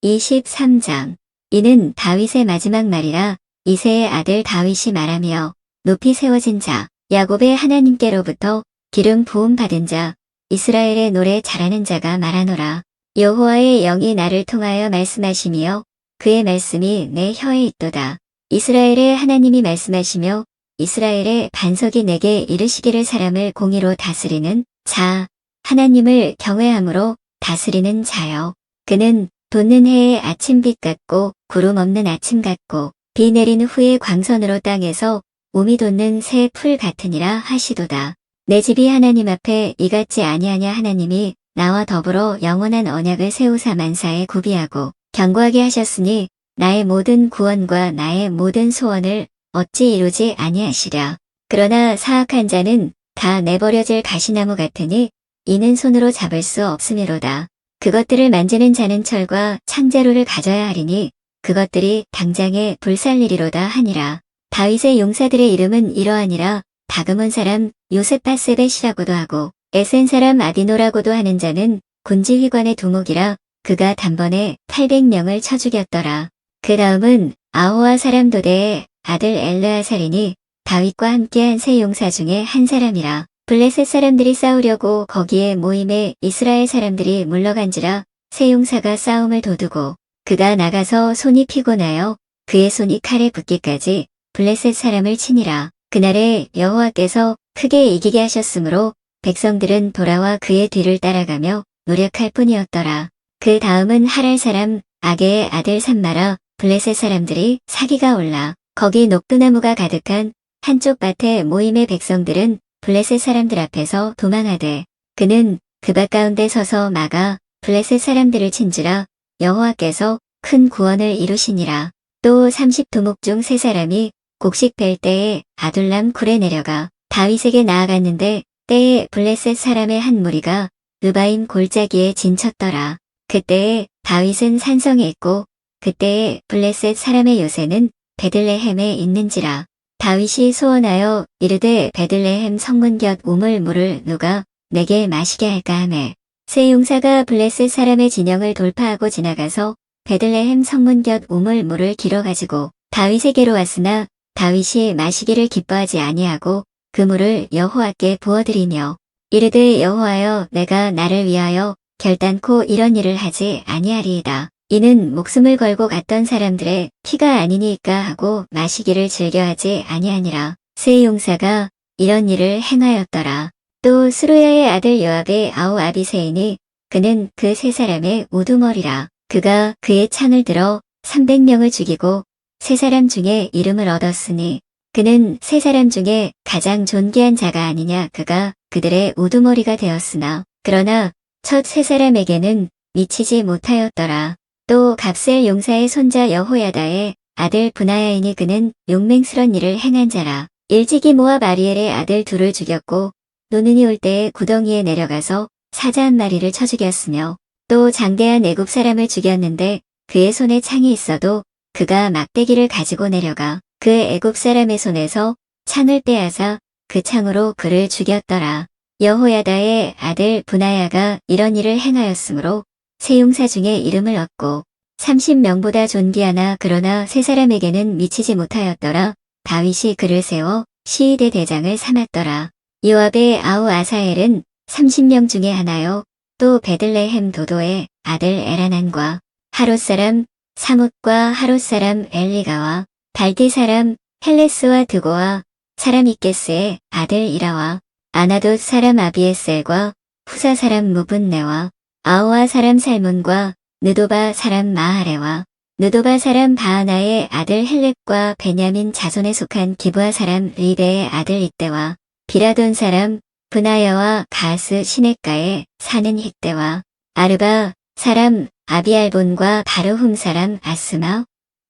Speaker 1: (23장) 이는 다윗의 마지막 말이라. 이새의 아들 다윗이 말하며 높이 세워진 자 야곱의 하나님께로부터 기름 부음 받은 자 이스라엘의 노래 잘하는 자가 말하노라. 여호와의 영이 나를 통하여 말씀하시며 그의 말씀이 내 혀에 있도다. 이스라엘의 하나님이 말씀하시며 이스라엘의 반석이 내게 이르시기를 사람을 공의로 다스리는 자 하나님을 경외함으로 다스리는 자여. 그는 돋는 해의 아침빛 같고 구름 없는 아침 같고 비 내린 후의 광선으로 땅에서 우미 돋는 새 풀 같으니라 하시도다. 내 집이 하나님 앞에 이같지 아니하냐. 하나님이 나와 더불어 영원한 언약을 세우사 만사에 구비하고 견고하게 하셨으니 나의 모든 구원과 나의 모든 소원을 어찌 이루지 아니하시랴. 그러나 사악한 자는 다 내버려질 가시나무 같으니 이는 손으로 잡을 수 없음이로다. 그것들을 만지는 자는 철과 창자루를 가져야 하리니 그것들이 당장에 불살리리로다 하니라. 다윗의 용사들의 이름은 이러하니라. 다그몬 사람 요세파세벳이라고도 하고 에센 사람 아디노라고도 하는 자는 군지휘관의 두목이라. 그가 단번에 800명을 쳐 죽였더라. 그 다음은 아호와 사람 도대의 아들 엘르아살이니 다윗과 함께한 세 용사 중에 한 사람이라. 블레셋 사람들이 싸우려고 거기에 모임에 이스라엘 사람들이 물러간지라. 세 용사가 싸움을 도두고 그가 나가서 손이 피곤하여 그의 손이 칼에 붙기까지 블레셋 사람을 치니라. 그날에 여호와께서 크게 이기게 하셨으므로 백성들은 돌아와 그의 뒤를 따라가며 노력할 뿐이었더라. 그 다음은 하랄 사람 아게의 아들 삼마라. 블레셋 사람들이 사기가 올라 거기 녹두나무가 가득한 한쪽 밭에 모임의 백성들은 블레셋 사람들 앞에서 도망하되 그는 그 밭 가운데 서서 막아 블레셋 사람들을 친지라. 여호와께서 큰 구원을 이루시니라. 또 30두목 중 3사람이 곡식 벨 때에 아둘람 굴에 내려가 다윗에게 나아갔는데 때에 블레셋 사람의 한 무리가 르바임 골짜기에 진쳤더라. 그때에 다윗은 산성에 있고 그때에 블레셋 사람의 요새는 베들레헴에 있는지라. 다윗이 소원하여 이르되 베들레헴 성문 곁 우물물을 누가 내게 마시게 할까 하매 세 용사가 블레셋 사람의 진영을 돌파하고 지나가서 베들레헴 성문 곁 우물물을 길어가지고 다윗에게로 왔으나 다윗이 마시기를 기뻐하지 아니하고 그 물을 여호와께 부어드리며 이르되 여호와여 내가 나를 위하여 결단코 이런 일을 하지 아니하리이다. 이는 목숨을 걸고 갔던 사람들의 피가 아니니까 하고 마시기를 즐겨하지 아니하니라. 세 용사가 이런 일을 행하였더라. 또 스루야의 아들 요압의 아우 아비새이니 그는 그 3사람의 우두머리라. 그가 그의 창을 들어 300명을 죽이고 3사람 중에 이름을 얻었으니 그는 3사람 중에 가장 존귀한 자가 아니냐. 그가 그들의 우두머리가 되었으나 그러나 첫 3사람에게는 미치지 못하였더라. 또 갑셀 용사의 손자 여호야다의 아들 브나야이니 그는 용맹스런 일을 행한 자라. 일찍이 모압 아리엘의 아들 둘을 죽였고 노는이 올 때에 구덩이에 내려가서 사자 한 마리를 쳐 죽였으며 또 장대한 애굽 사람을 죽였는데 그의 손에 창이 있어도 그가 막대기를 가지고 내려가 그 애굽 사람의 손에서 창을 빼앗아 그 창으로 그를 죽였더라. 여호야다의 아들 브나야가 이런 일을 행하였으므로 세 용사 중에 이름을 얻고 30명보다 존귀하나 그러나 3사람에게는 미치지 못하였더라. 다윗이 그를 세워 시위대 대장을 삼았더라. 요압의 아우 아사엘은 30명 중에 하나요. 또 베들레헴 도도의 아들 에라난과 하롯 사람 사뭇과 하롯 사람 엘리가와 발디 사람 헬레스와 드고와 사람 이게스의 아들 이라와 아나돗 사람 아비에셀과 후사 사람 무분네와 아우아 사람 살문과 느도바 사람 마하레와 느도바 사람 바하나의 아들 헬렙과 베냐민 자손에 속한 기브아 사람 리베의 아들 이때와 비라돈 사람 브나야와 가스 시냇가에 사는 힉대와 아르바 사람 아비알본과 바르훔 사람 아스마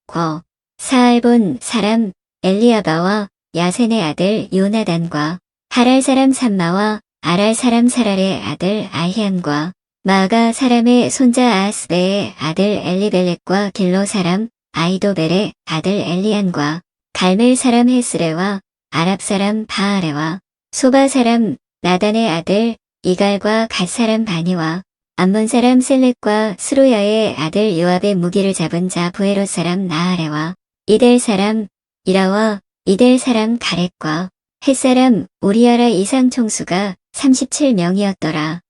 Speaker 1: 거 사알본 사람 엘리아바와 야센의 아들 요나단과 하랄 사람 삼마와 아랄 사람 사랄의 아들 아히암과 마가 사람의 손자 아스베의 아들 엘리벨렉과 길로 사람 아이도벨의 아들 엘리안과 갈멜 사람 헤스레와 아랍 사람 바아레와 소바 사람 나단의 아들 이갈과 갓 사람 바니와 암몬 사람 셀렉과 스루야의 아들 요압의 무기를 잡은 자 부에롯 사람 나아레와 이델 사람 이라와 이델 사람 가렛과 헷 사람 우리아라 이상 총수가 37명이었더라.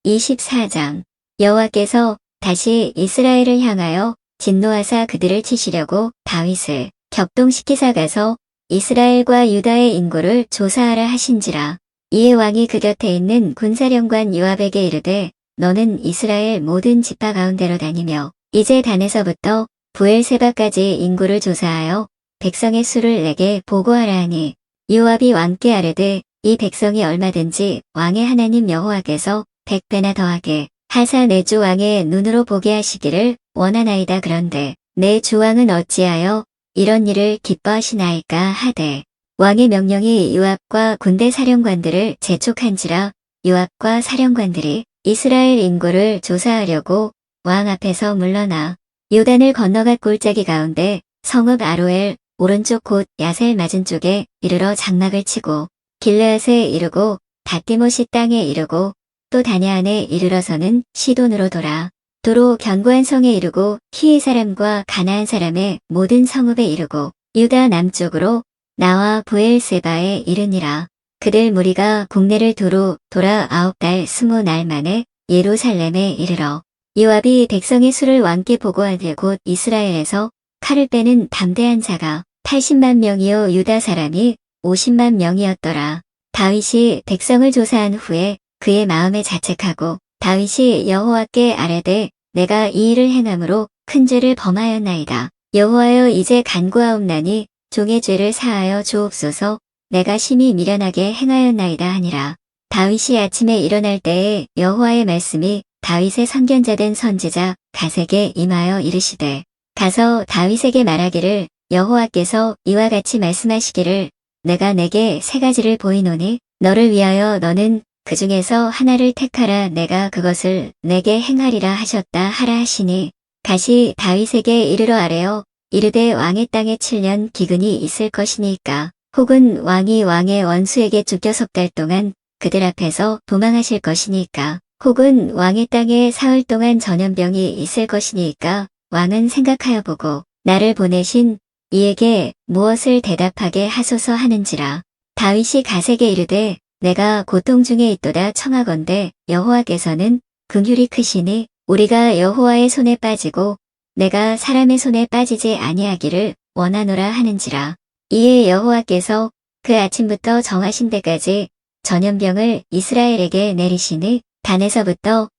Speaker 1: 24장 여호와께서 다시 이스라엘을 향하여 진노하사 그들을 치시려고 다윗을 격동시키사 가서 이스라엘과 유다의 인구를 조사하라 하신지라. 이에 왕이 그 곁에 있는 군사령관 요압에게 이르되 너는 이스라엘 모든 지파 가운데로 다니며 이제 단에서부터 부엘세바까지 인구를 조사하여 백성의 수를 내게 보고하라 하니 요압이 왕께 아뢰되 이 백성이 얼마든지 왕의 하나님 여호와께서 100배나 더하게 하사 내 주 왕의 눈으로 보게 하시기를 원하나이다. 그런데 내 주 왕은 어찌하여 이런 일을 기뻐하시나이까 하되 왕의 명령이 요압과 군대 사령관들을 재촉한지라. 요압과 사령관들이 이스라엘 인구를 조사하려고 왕 앞에서 물러나 요단을 건너갈 골짜기 가운데 성읍 아로엘 오른쪽 곧 야셀 맞은 쪽에 이르러 장막을 치고 길르앗에 이르고 닷디모시 땅에 이르고 또 다냐안에 이르러서는 시돈으로 돌아 도로 견고한 성에 이르고 키의 사람과 가나안 사람의 모든 성읍에 이르고 유다 남쪽으로 나와 브엘세바에 이르니라. 그들 무리가 국내를 두루 돌아 9달 20날 만에 예루살렘에 이르러 요압이 백성의 수를 왕께 보고하되 곧 이스라엘에서 칼을 빼는 담대한 자가 80만 명이요 유다 사람이 50만 명이었더라. 다윗이 백성을 조사한 후에 그의 마음에 자책하고 다윗이 여호와께 아뢰되 내가 이 일을 행함으로 큰 죄를 범하였나이다. 여호와여 이제 간구하옵나니 종의 죄를 사하여 주옵소서. 내가 심히 미련하게 행하였나이다 하니라. 다윗이 아침에 일어날 때에 여호와의 말씀이 다윗의 선견자된 선지자 갓에게 임하여 이르시되 가서 다윗에게 말하기를 여호와께서 이와 같이 말씀하시기를 내가 내게 세 가지를 보이노니 너를 위하여 너는 그 중에서 하나를 택하라 내가 그것을 내게 행하리라 하셨다 하라 하시니 갓이 다윗에게 이르러 아뢰어 이르되 왕의 땅에 7년 기근이 있을 것이니까 혹은 왕이 왕의 원수에게 쫓겨 석 달 동안 그들 앞에서 도망하실 것이니까 혹은 왕의 땅에 사흘 동안 전염병이 있을 것이니까 왕은 생각하여 보고 나를 보내신 이에게 무엇을 대답하게 하소서 하는지라. 다윗이 갓에게 이르되 내가 고통 중에 있도다 청하건대 여호와께서는 긍휼이 크시니 우리가 여호와의 손에 빠지고 내가 사람의 손에 빠지지 아니하기를 원하노라 하는지라. 이에 여호와께서 그 아침부터 정하신 때까지 전염병을 이스라엘에게 내리시니 단에서부터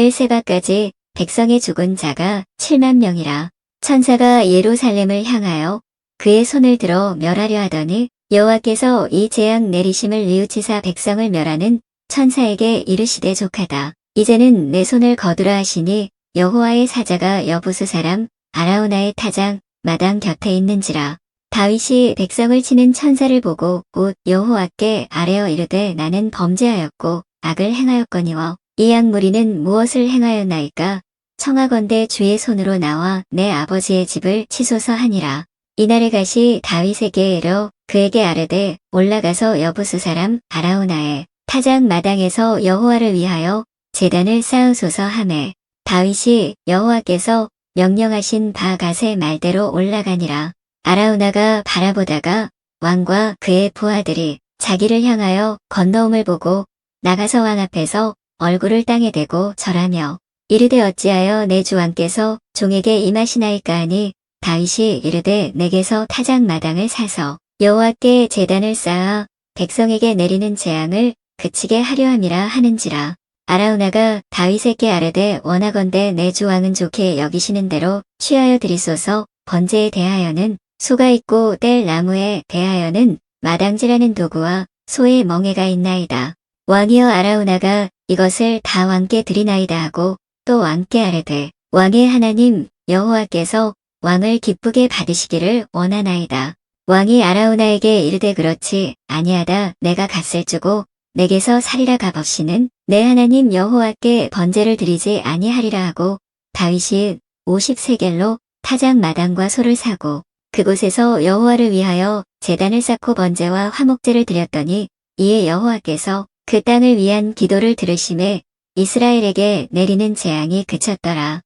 Speaker 1: 브엘세바까지 백성의 죽은 자가 7만 명이라. 천사가 예루살렘을 향하여 그의 손을 들어 멸하려 하더니 여호와께서 이 재앙 내리심을 뉘우치사 백성을 멸하는 천사에게 이르시되 족하다. 이제는 내 손을 거두라 하시니 여호와의 사자가 여부스 사람 아라우나의 타작 마당 곁에 있는지라. 다윗이 백성을 치는 천사를 보고 곧 여호와께 아뢰어 이르되 나는 범죄하였고 악을 행하였거니와 이 악무리는 무엇을 행하였나이까 청하건대 주의 손으로 나와 내 아버지의 집을 치소서 하니라. 이날에 갓이 다윗에게 이르러 그에게 아뢰되 올라가서 여부스 사람 아라우나의 타작 마당에서 여호와를 위하여 제단을 쌓으소서 하매 다윗이 여호와께서 명령하신 바 갓의 말대로 올라가니라. 아라우나가 바라보다가 왕과 그의 부하들이 자기를 향하여 건너옴을 보고 나가서 왕 앞에서 얼굴을 땅에 대고 절하며 이르되 어찌하여 내 주 왕께서 종에게 임하시나이까 하니 다윗이 이르되 내게서 타작 마당을 사서 여호와께 제단을 쌓아 백성에게 내리는 재앙을 그치게 하려 함이라 하는지라. 아라우나가 다윗에게 아뢰되 원하건대 내 주 왕은 좋게 여기시는 대로 취하여 드리소서. 번제에 대하여는 소가 있고 뗄 나무에 대하여는 마당질하는 도구와 소의 멍에가 있나이다. 왕이여 아라우나가 이것을 다 왕께 드리나이다 하고 또 왕께 아뢰되 왕의 하나님 여호와께서 왕을 기쁘게 받으시기를 원하나이다. 왕이 아라우나에게 이르되 그렇지 아니하다 내가 갓을 주고 내게서 살이라 값없이는 내 하나님 여호와께 번제를 드리지 아니하리라 하고 다윗이 50세겔로 타작 마당과 소를 사고 그곳에서 여호와를 위하여 제단을 쌓고 번제와 화목제를 드렸더니 이에 여호와께서 그 땅을 위한 기도를 들으심에 이스라엘에게 내리는 재앙이 그쳤더라.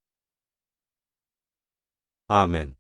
Speaker 2: 아멘.